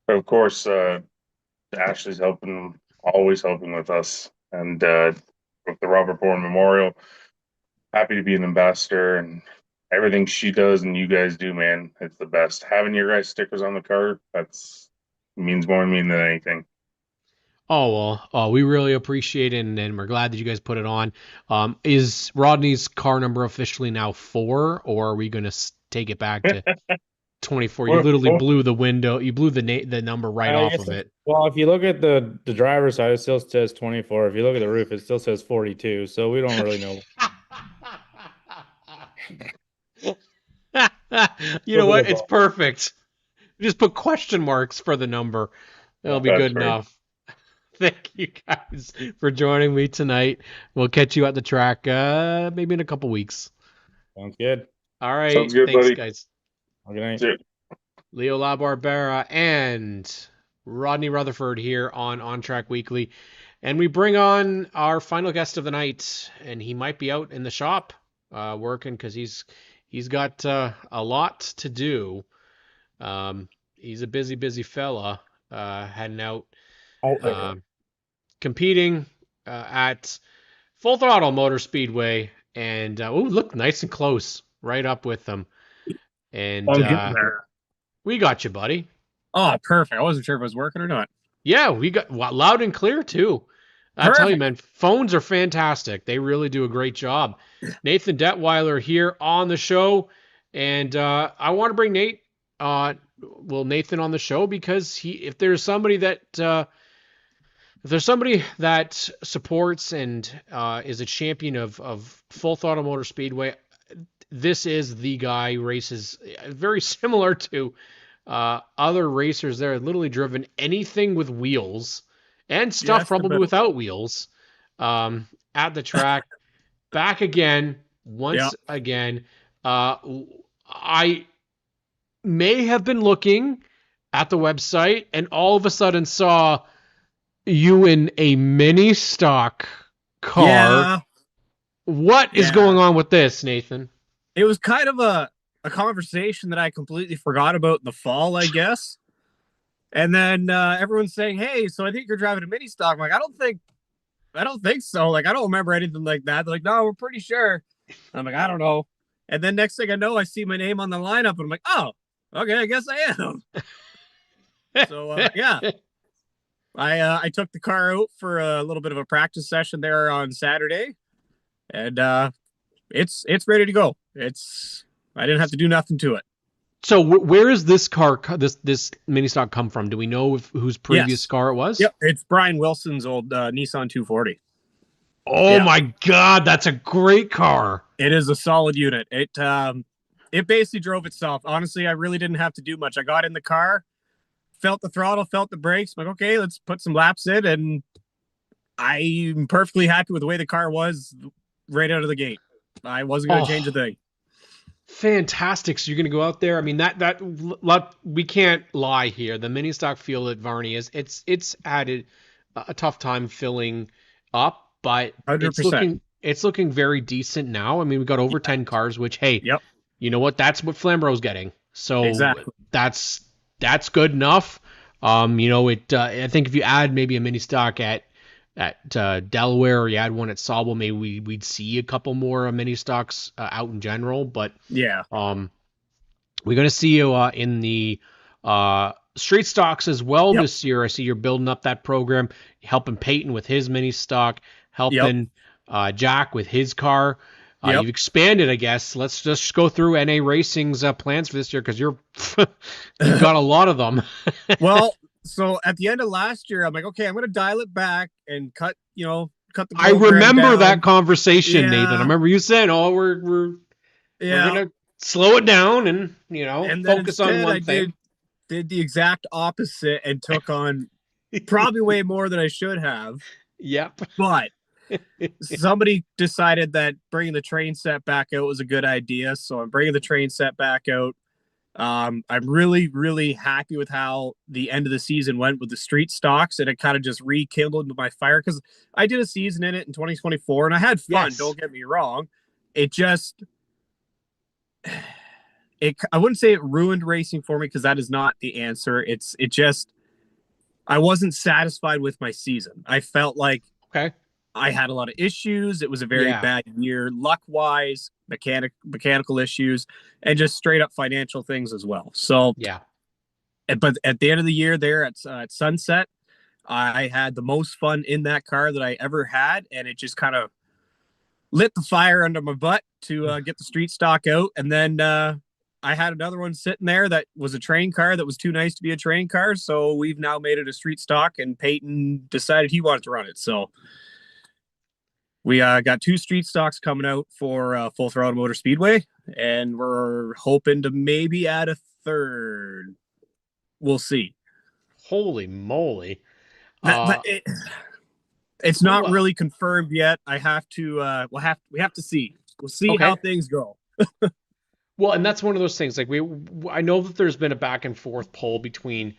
Of course, Ashley's always helping with us. And with the Robert Bourne Memorial, happy to be an ambassador and everything she does and you guys do, man. It's the best. Having your guys' stickers on the car, that's means more to me than anything. Oh, well, we really appreciate it, and we're glad that you guys put it on. Is Rodney's car number officially now 4, or are we going to take it back to 24? You literally blew the number right off of it. Well, if you look at the driver's side, it still says 24. If you look at the roof, it still says 42. So we don't really know. You know what? It's perfect. Just put question marks for the number. That'll be good enough. Thank you guys for joining me tonight. We'll catch you at the track maybe in a couple weeks. Sounds good. All right. Sounds good, thanks, buddy. guys. Good night. Leo LaBarbera and Rodney Rutherford here on ONTrack Weekly. And we bring on our final guest of the night, and he might be out in the shop working because he's got a lot to do. He's a busy fella heading out. Competing at Full Throttle Motor Speedway, and look, nice and close, right up with them. And I'm getting there. We got you, buddy. Oh, perfect. I wasn't sure if it was working or not. Yeah, we got loud and clear too. I tell you, man, phones are fantastic. They really do a great job. Nathan Detweiler here on the show, and I want to bring Nathan on the show because if there's somebody that supports and is a champion of Full Throttle Motor Speedway, this is the guy. Races very similar to other racers that are literally driven anything with wheels and stuff probably without wheels at the track. Back again, once again. I may have been looking at the website and all of a sudden saw you in a mini stock car. Yeah. What is going on with this, Nathan? It was kind of a conversation that I completely forgot about in the fall, I guess. And then everyone's saying, "Hey, so I think you're driving a mini stock." I'm like, I don't think so. Like, I don't remember anything like that. They're like, "No, we're pretty sure." I'm like, I don't know. And then next thing I know, I see my name on the lineup, and I'm like, "Oh, okay, I guess I am." So yeah. I took the car out for a little bit of a practice session there on Saturday, and it's ready to go. I didn't have to do nothing to it. So where is this car, this mini stock come from? Do we know whose previous car it was? Yep, it's Brian Wilson's old Nissan 240. Oh my God, that's a great car. It is a solid unit. It basically drove itself. Honestly, I really didn't have to do much. I got in the car, felt the throttle, felt the brakes. I'm like, okay, let's put some laps in, and I'm perfectly happy with the way the car was right out of the gate. I wasn't going to change a thing. Fantastic. So you're going to go out there. I mean, that we can't lie here. The mini stock field at Varney it's added a tough time filling up, but 100%. It's looking very decent now. I mean, we got over 10 cars, which, hey, you know what? That's what Flambro's getting. So exactly. That's good enough. I think if you add maybe a mini stock at Delaware, or you had one at Sauble, maybe we'd see a couple more mini stocks out in general. But yeah, we're going to see you in the street stocks as well this year. I see you're building up that program, helping Peyton with his mini stock, helping Jack with his car. You've expanded, I guess. Let's just go through NA Racing's plans for this year, because you've got a lot of them. Well, so at the end of last year, I'm like, okay, I'm going to dial it back and cut the I remember down. that conversation, Nathan. I remember you saying, we're going to slow it down and, and focus on one thing. Did the exact opposite and took on probably way more than I should have. Yep. But somebody decided that bringing the train set back out was a good idea. So I'm bringing the train set back out. I'm really, really happy with how the end of the season went with the street stocks, and it kind of just rekindled my fire, because I did a season in it in 2024 and I had fun. Don't get me wrong. It just, I wouldn't say it ruined racing for me, because that is not the answer. It just, I wasn't satisfied with my season. I felt like Okay. I had a lot of issues. It was a very Yeah. bad year, luck wise, mechanical issues, and just straight up financial things as well. So, Yeah. but at the end of the year there at Sunset, I had the most fun in that car that I ever had, and it just kind of lit the fire under my butt to get the street stock out. And then I had another one sitting there that was a train car that was too nice to be a train car. So we've now made it a street stock, and Peyton decided he wanted to run it. So we got 2 street stocks coming out for Full Throttle Motor Speedway, and we're hoping to maybe add a third. We'll see. Holy moly. It's not well- really confirmed yet. I have to we have to see. We'll see Okay. how things go. Well, and that's one of those things. Like I know that there's been a back and forth poll between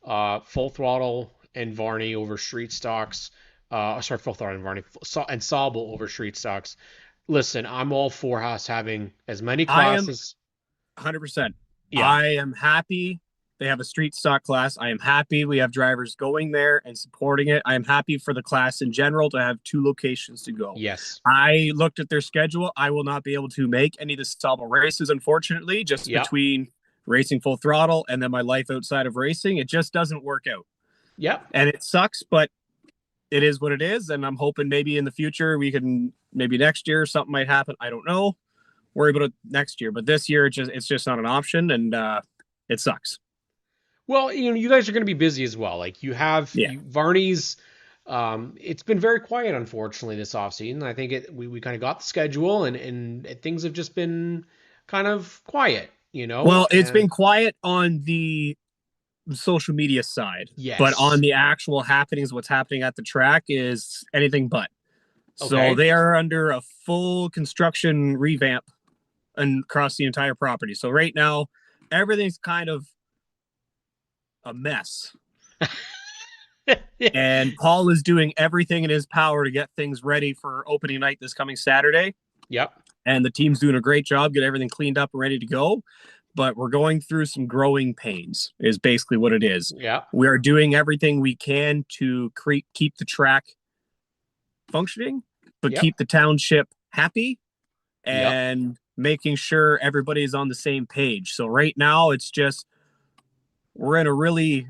Full Throttle and Varney over street stocks. Sorry, Full Throttle and Varney and Sauble over street stocks. Listen, I'm all for us having as many classes. 100%. Yeah. I am happy they have a street stock class. I am happy we have drivers going there and supporting it. I am happy for the class in general to have 2 locations to go. Yes. I looked at their schedule. I will not be able to make any of the Sauble races, unfortunately, just between racing Full Throttle and then my life outside of racing. It just doesn't work out. Yep. And it sucks, but it is what it is. And I'm hoping maybe in the future maybe next year something might happen. I don't know. Worry about it next year. But this year, it's just not an option, and it sucks. Well, you guys are going to be busy as well. Like you have Varney's. It's been very quiet, unfortunately, this offseason. I think we kind of got the schedule, and things have just been kind of quiet. Well, it's been quiet on the social media side, yes, but on the actual happenings, what's happening at the track is anything but. Okay. So they are under a full construction revamp across the entire property. So right now, everything's kind of a mess. And Paul is doing everything in his power to get things ready for opening night this coming Saturday. Yep. And the team's doing a great job, get everything cleaned up and ready to go. But we're going through some growing pains, is basically what it is. Yeah. We are doing everything we can to keep the track functioning, but keep the township happy and making sure everybody's on the same page. So right now, it's just we're in a really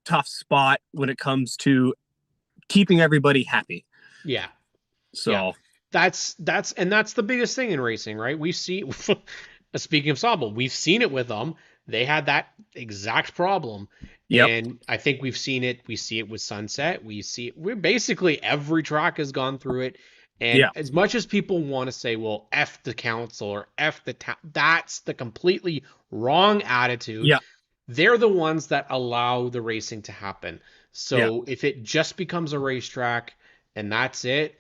tough spot when it comes to keeping everybody happy. Yeah. So that's the biggest thing in racing, right? We see, speaking of Sauble, we've seen it with them. They had that exact problem. Yep. And I think we've seen it. We see it with Sunset. We're basically every track has gone through it. And as much as people want to say, well, F the council or F the town, that's the completely wrong attitude. Yeah. They're the ones that allow the racing to happen. So if it just becomes a racetrack and that's it,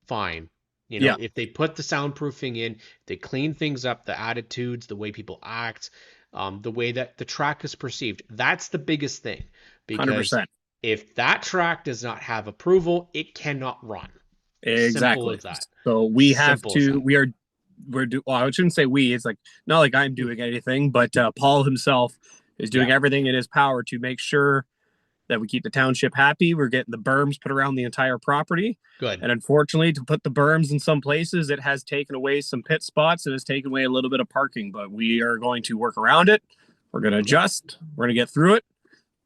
fine. If they put the soundproofing in, they clean things up, the attitudes, the way people act, the way that the track is perceived, that's the biggest thing. Because 100%. If that track does not have approval, it cannot run. Exactly. Simple as that. So we have Simple to, I shouldn't say we, it's like, not like I'm doing anything, but Paul himself is doing everything in his power to make sure that we keep the township happy. We're getting the berms put around the entire property. Good. And unfortunately, to put the berms in some places, it has taken away some pit spots and has taken away a little bit of parking, but we are going to work around it. We're going to adjust. We're going to get through it.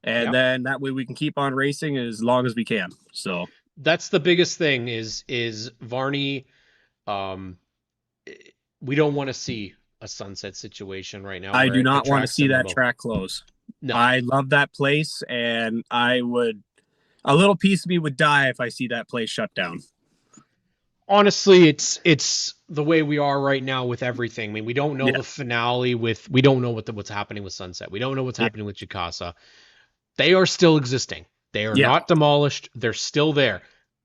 And then that way we can keep on racing as long as we can. So that's the biggest thing is Varney. We don't want to see a Sunset situation right now. I do not want to see that track close. No. I love that place, and a little piece of me would die if I see that place shut down. Honestly, it's the way we are right now with everything. I mean, we don't know the finale we don't know what's happening with Sunset. We don't know what's happening with Jacasa. They are still existing. They are not demolished. They're still there.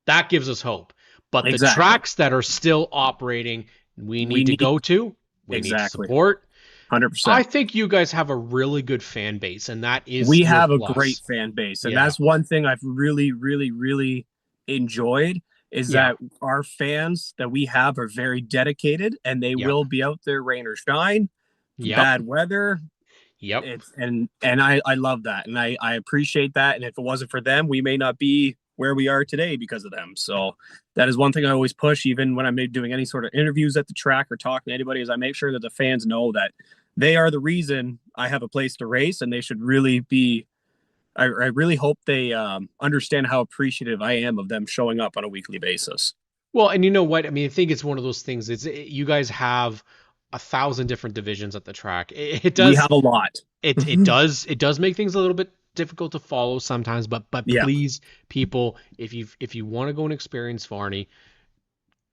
That gives us hope. But the tracks that are still operating, we need to go to. We need to support. 100%. I think you guys have a really good fan base, and that is we have a great fan base, and that's one thing I've really, really, really enjoyed is Yeah. that our fans that we have are very dedicated, and they Yep. will be out there rain or shine, Yep. bad weather. Yep. And I love that, and I appreciate that. And if it wasn't for them, we may not be where we are today because of them. So that is one thing I always push, even when I'm doing any sort of interviews at the track or talking to anybody, is I make sure that the fans know that they are the reason I have a place to race, and they should really be. I really hope they understand how appreciative I am of them showing up on a weekly basis. Well, and you know what? I mean, I think it's one of those things. You guys have 1,000 different divisions at the track. It does. We have a lot. It does make things a little bit difficult to follow sometimes. But Yeah. please, people, if you want to go and experience Varney,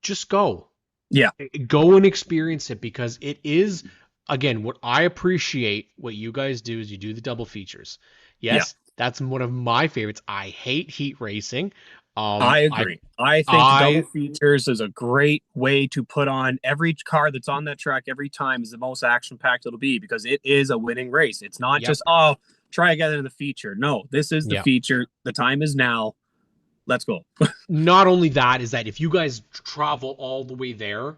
just go. Yeah. Go and experience it, because it is, again, what I appreciate what you guys do is you do the double features. Yes, that's one of my favorites. I hate heat racing. I agree. I think double features is a great way to put on every car that's on that track every time is the most action-packed it'll be, because it is a winning race. It's not just, oh, try again in the feature. No, this is the feature. The time is now. Let's go. Not only that, is that if you guys travel all the way there,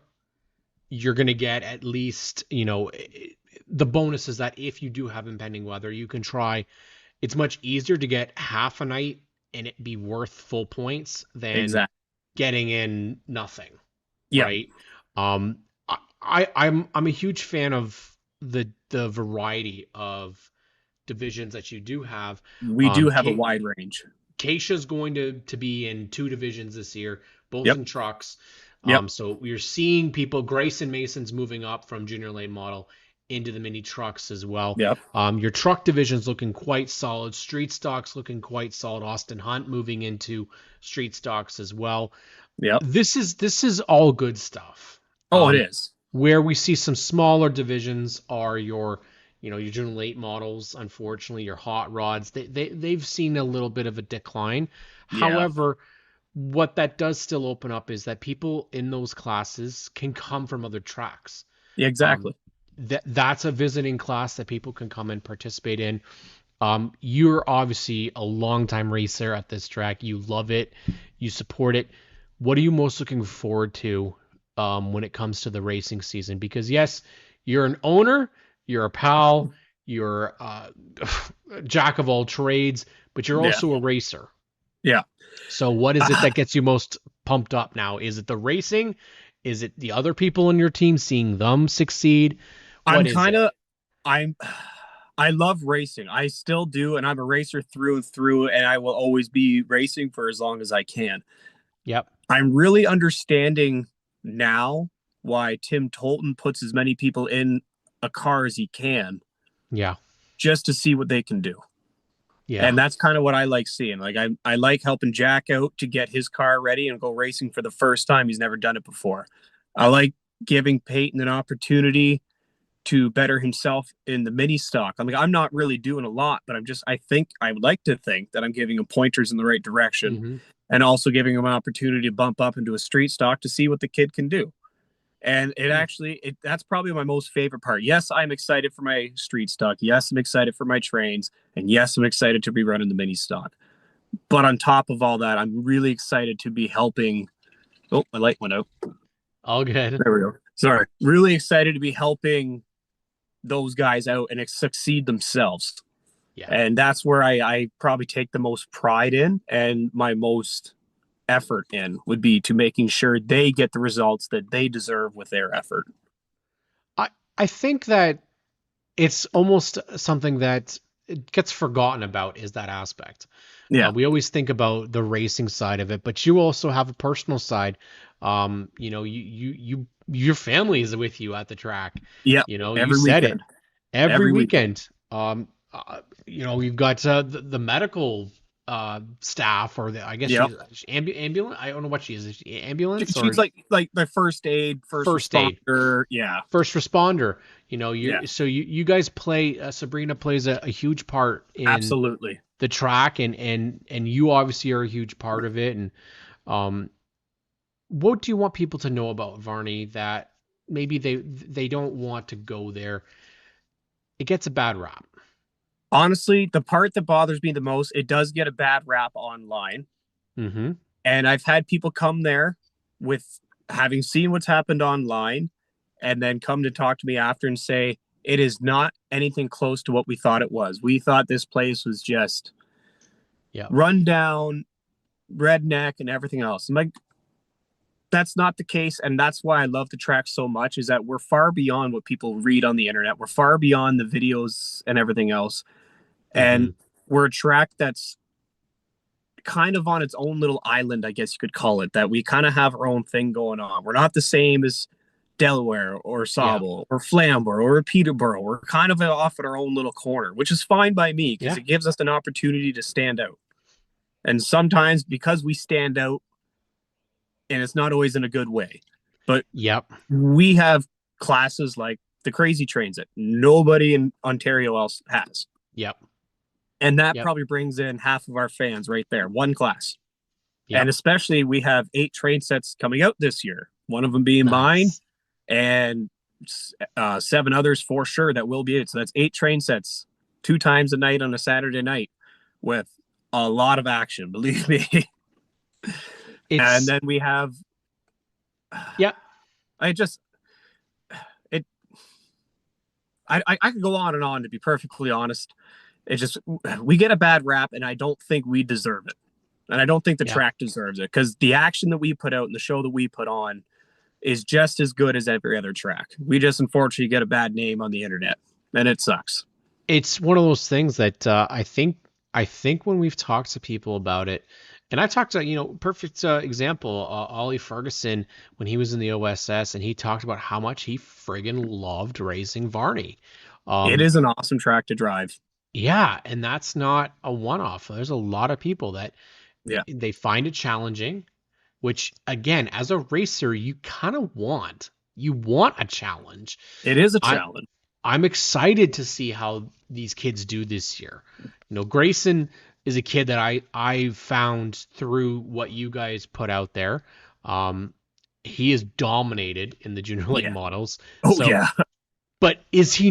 you're going to get at least, the bonus is that if you do have impending weather, you can try. It's much easier to get half a night and it be worth full points than getting in nothing. Yeah. Right. I'm a huge fan of the variety of divisions that you do have. We do have a wide range. Keisha's going to be in 2 divisions this year, both in trucks. So we're seeing people, Grayson Mason's moving up from junior late model into the mini trucks as well. Your truck division's looking quite solid. Street stocks looking quite solid. Austin Hunt moving into street stocks as well. This is all good stuff. Oh, it is. Where we see some smaller divisions are your junior late models. Unfortunately, your hot rods, they've seen a little bit of a decline. However, what that does still open up is that people in those classes can come from other tracks. Yeah, exactly. That's a visiting class that people can come and participate in. You're obviously a longtime racer at this track. You love it. You support it. What are you most looking forward to when it comes to the racing season? Because yes, you're an owner, you're a pal, you're a jack of all trades, but you're also a racer. Yeah. So what is it that gets you most pumped up now? Is it the racing? Is it the other people on your team, seeing them succeed? I love racing. I still do, and I'm a racer through and through, and I will always be racing for as long as I can. Yep. I'm really understanding now why Tim Tolton puts as many people in a car as he can. Yeah. Just to see what they can do. Yeah. And that's kind of what I like seeing. Like I like helping Jack out to get his car ready and go racing for the first time. He's never done it before. I like giving Peyton an opportunity to better himself in the mini stock. I mean, I'm not really doing a lot, but I would like to think that I'm giving him pointers in the right direction, and also giving him an opportunity to bump up into a street stock to see what the kid can do. And that's probably my most favorite part. Yes, I'm excited for my street stock. Yes, I'm excited for my trains. And yes, I'm excited to be running the mini stock. But on top of all that, I'm really excited to be helping. Oh, my light went out. All good. There we go. Sorry. Really excited to be helping those guys out and succeed themselves. Yeah. And that's where I probably take the most pride in, and my most effort in would be to making sure they get the results that they deserve with their effort. I think that it's almost something that it gets forgotten about, is that aspect. Yeah. We always think about the racing side of it, but you also have a personal side. Your family is with you at the track. Yeah. You said it every weekend. You've got the medical staff, or I guess she's ambulance. I don't know what she is. Is she ambulance? She's like the first aid, first responder. Yeah. First responder. So you guys play, Sabrina plays a huge part in absolutely the track, and you obviously are a huge part of it. And what do you want people to know about Varney that maybe they don't want to go there? It gets a bad rap. Honestly, the part that bothers me the most, it does get a bad rap online. And I've had people come there with having seen what's happened online and then come to talk to me after and say, it is not anything close to what we thought it was. We thought this place was just run down, redneck, and everything else. I'm like, that's not the case. And that's why I love the track so much, is that we're far beyond what people read on the internet. We're far beyond the videos and everything else. And we're a track that's kind of on its own little island, I guess you could call it, that we kind of have our own thing going on. We're not the same as Delaware or Sauble or Flamborough or Peterborough. We're kind of off at our own little corner, which is fine by me because it gives us an opportunity to stand out. And sometimes because we stand out, and it's not always in a good way, but we have classes like the Crazy Trains that nobody in Ontario else has. And that probably brings in half of our fans right there, one class. And especially we have 8 train sets coming out this year, one of them being mine, and 7 others for sure that will be it. So that's 8 train sets 2 times a night on a Saturday night with a lot of action, believe me. And then we have I could go on and on, to be perfectly honest. It just, we get a bad rap, and I don't think we deserve it. And I don't think the track deserves it, because the action that we put out and the show that we put on is just as good as every other track. We just unfortunately get a bad name on the internet, and it sucks. It's one of those things that I think when we've talked to people about it, and I talked to, perfect example, Ollie Ferguson, when he was in the OSS, and he talked about how much he friggin' loved racing Varney. It is an awesome track to drive. Yeah, and that's not a one-off. There's a lot of people that they find it challenging, which, again, as a racer, you kind of want. You want a challenge. It is a challenge. I'm excited to see how these kids do this year. Grayson is a kid that I found through what you guys put out there. He is dominated in the junior late models. But does he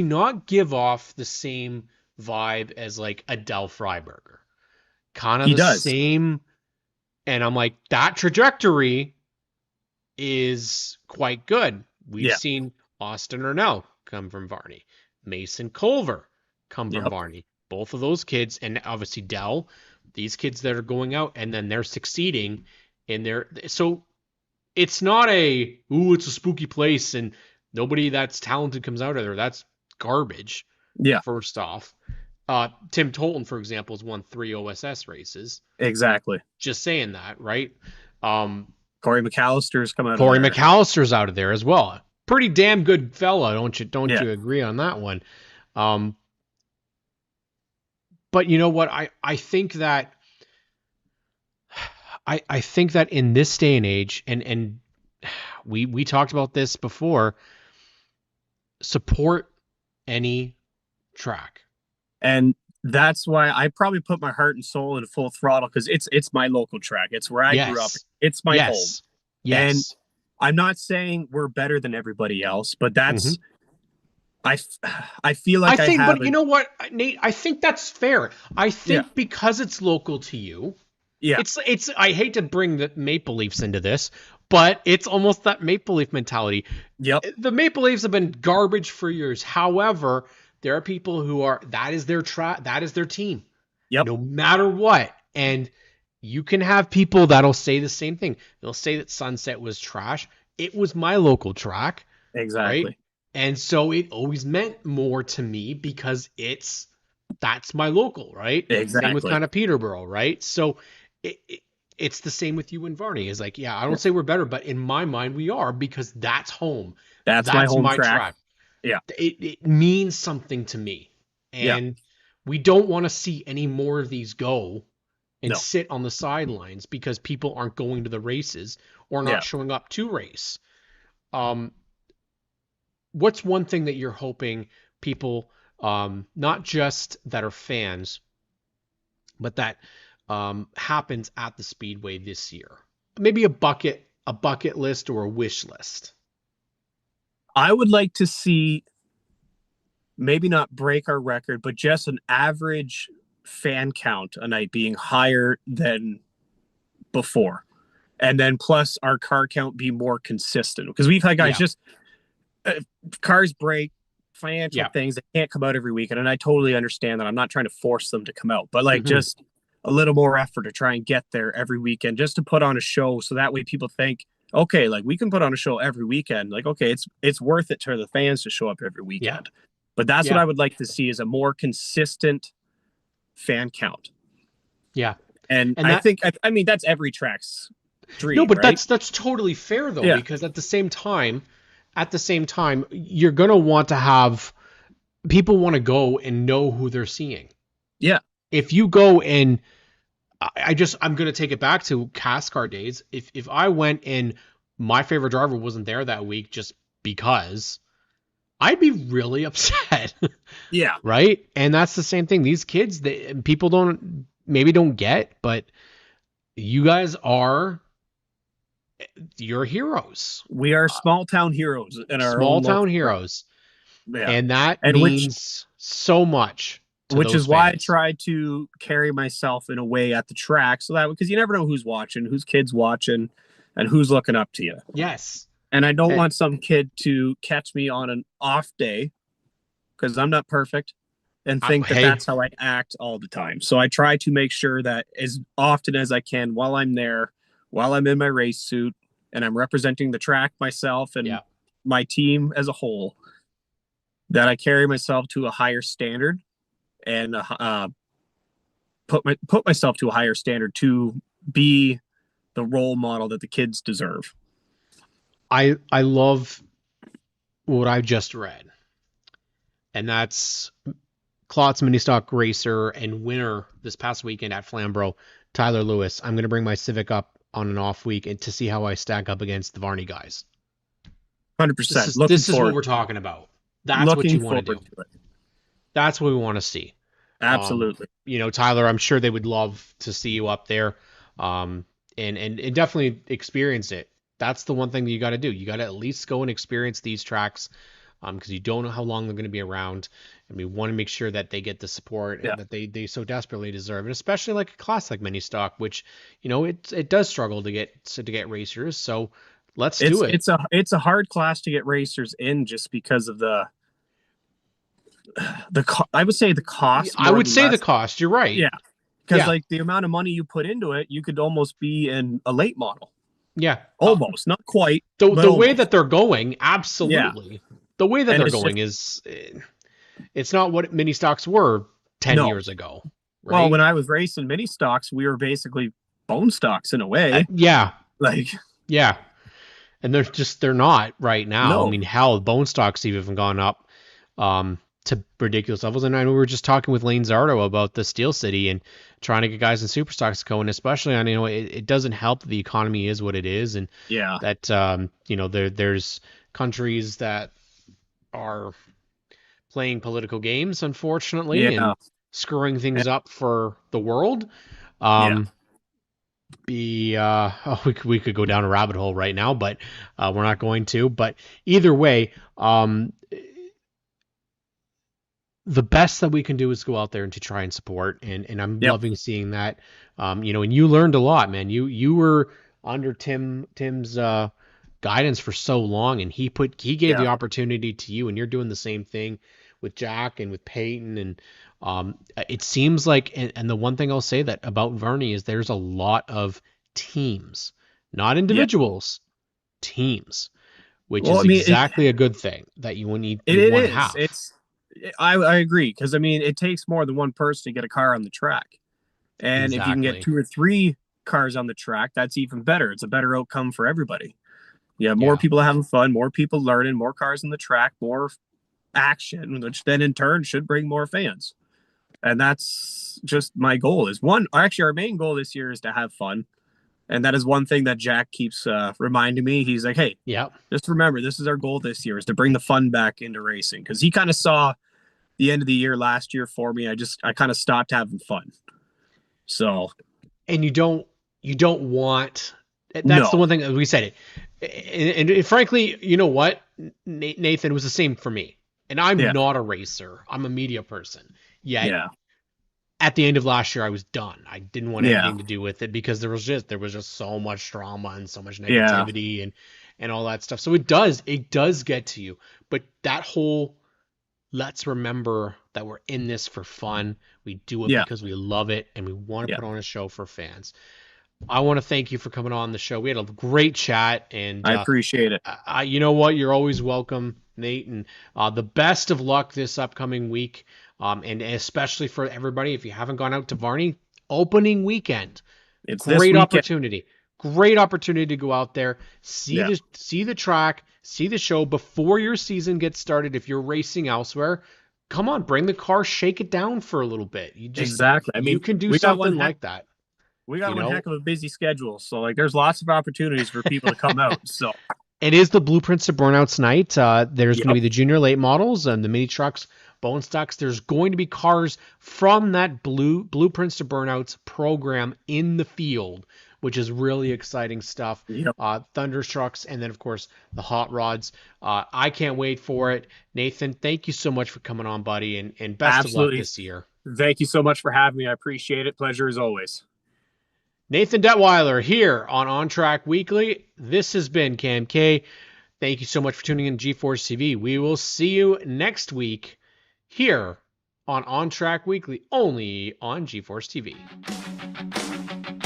not give off the same vibe as like Adele Freiberger? Kind of the same. And I'm like, that trajectory is quite good. We've seen Austin Ernell come from Varney. Mason Culver come from Varney. Both of those kids, and obviously Dell, these kids that are going out and then they're succeeding in their. So it's not it's a spooky place and nobody that's talented comes out of there. That's garbage. First off. Tim Tolton, for example, has won 3 OSS races. Exactly. Just saying that, right? Corey McAllister's coming out Corey McAllister's out of there as well. Pretty damn good fella, don't you agree on that one? But you know what? I think that I think that in this day and age, and we talked about this before, support any track. And that's why I probably put my heart and soul in full throttle, because it's my local track. It's where I grew up. It's my home. And I'm not saying we're better than everybody else, but that's I feel like but you know what, Nate? I think that's fair. I think because it's local to you, it's. I hate to bring the Maple Leafs into this, but it's almost that Maple Leaf mentality. The Maple Leafs have been garbage for years. However, there are people who are, that is their team. No matter what. And you can have people that'll say the same thing. They'll say that Sunset was trash. It was my local track. Exactly. Right? And so it always meant more to me because that's my local, right? Exactly. Same with kind of Peterborough, right? So it's the same with you and Varney. It's like, I don't say we're better, but in my mind we are, because that's home. That's my home track. Yeah. It means something to me. And we don't want to see any more of these go and sit on the sidelines because people aren't going to the races or not showing up to race. What's one thing that you're hoping people, not just that are fans, but that happens at the Speedway this year? Maybe a bucket list or a wish list. I would like to see, maybe not break our record, but just an average fan count a night being higher than before. And then plus our car count be more consistent. Because we've had guys just cars break, financial things that can't come out every weekend. And I totally understand that. I'm not trying to force them to come out, but like just a little more effort to try and get there every weekend just to put on a show. So that way people think, okay, like we can put on a show every weekend. Like, okay, it's worth it to the fans to show up every weekend. Yeah. But that's what I would like to see is a more consistent fan count. Yeah. And I mean, that's every track's dream. No, but right? that's totally fair though, because at the same time, you're going to want to have people want to go and know who they're seeing. Yeah. If you go and I'm going to take it back to CASCAR days. If I went and my favorite driver wasn't there that week just because, I'd be really upset. Yeah. Right. And that's the same thing. These kids, people don't get, but you guys you're heroes. We are small town heroes in our small town heroes. Yeah. And that means so much. Which is why I try to carry myself in a way at the track so that because you never know who's watching, whose kid's watching, and who's looking up to you. Yes. And I don't want some kid to catch me on an off day because I'm not perfect and think that's how I act all the time. So I try to make sure that as often as I can while I'm there, while I'm in my race suit and I'm representing the track myself and my team as a whole, that I carry myself to a higher standard and put myself to a higher standard to be the role model that the kids deserve. I love what I just read, and that's Klotz mini stock racer and winner this past weekend at Flamborough, Tyler Lewis. I'm going to bring my Civic up on an off week and to see how I stack up against the Varney guys. 100%. This is what we're talking about. That's what you want to do. That's what we want to see. Absolutely. Tyler, I'm sure they would love to see you up there, and definitely experience it. That's the one thing that you got to do. You got to at least go and experience these tracks, because you don't know how long they're going to be around, and we want to make sure that they get the support that they so desperately deserve, and especially like a class like mini stock, which it does struggle to get racers. So let's do it. It's a hard class to get racers in just because of I would say the cost. I would say the cost. You're right. Yeah. Because like the amount of money you put into it, you could almost be in a late model. Yeah. Almost. Not quite. The way that they're going, absolutely. Yeah. The way that they're going is it's not what mini stocks were 10 years ago. Right? Well, when I was racing mini stocks, we were basically bone stocks in a way. Yeah. Yeah. And they're not right now. No. I mean, hell, bone stocks have even gone up to ridiculous levels. And I know we were just talking with Lane Zardo about the Steel City and trying to get guys in super stocks going, especially on, it doesn't help that the economy is what it is. And that, there's countries that are playing political games, unfortunately, and screwing things up for the world. We could go down a rabbit hole right now, but we're not going to. But either way, the best that we can do is go out there and to try and support, and I'm loving seeing that. And you learned a lot, man. You were under Tim's guidance for so long, and he gave the opportunity to you, and you're doing the same thing with Jack and with Peyton, and it seems like, and the one thing I'll say that about Varney is there's a lot of teams, not individuals, teams, which is exactly a good thing that you want to have. I agree, because it takes more than one person to get a car on the track, and if you can get 2 or 3 cars on the track, that's even better. It's a better outcome for everybody. More people having fun, more people learning, more cars on the track, more action, which then in turn should bring more fans. And that's just my goal. Our main goal this year is to have fun. And that is one thing that Jack keeps reminding me. He's like, hey, just remember, this is our goal this year, is to bring the fun back into racing. Because he kind of saw the end of the year last year for me. I kind of stopped having fun. So. And you don't want, that's the one thing that we said it. And frankly, you know what, Nathan, was the same for me. And I'm not a racer. I'm a media person. at the end of last year, I was done. I didn't want Yeah. anything to do with it because there was just so much drama and so much Yeah. negativity and all that stuff. So it does get to you. But that whole, let's remember that we're in this for fun. We do it Yeah. because we love it and we want to Yeah. put on a show for fans. I want to thank you for coming on the show. We had a great chat, and I appreciate it. you know what? You're always welcome, Nate, and the best of luck this upcoming week, and especially for everybody. If you haven't gone out to Varney, opening weekend, It's this great weekend. opportunity. Great opportunity to go out there, see Yeah. the track, see the show before your season gets started. If you're racing elsewhere, come on, bring the car, shake it down for a little bit. Exactly. I mean, you can do we got something one like that. We got You one know? heck of a busy schedule, so like there's lots of opportunities for people to come out. So It is the Blueprints to Burnouts night. There's going to Yep. be the junior late models and the mini trucks, bone stocks. There's going to be cars from that Blueprints to Burnouts program in the field, which is really exciting stuff. Yep. Thunder trucks, and then of course the hot rods. I can't wait for it. Nathan, thank you so much for coming on, buddy, and best of luck Absolutely. this year. Thank you so much for having me. I appreciate it. Pleasure as always. Nathan Detweiler here on ONTrack Weekly. This has been Cam K. Thank you so much for tuning in to G4 TV. We will see you next week here on ONTrack Weekly, only on G4 TV.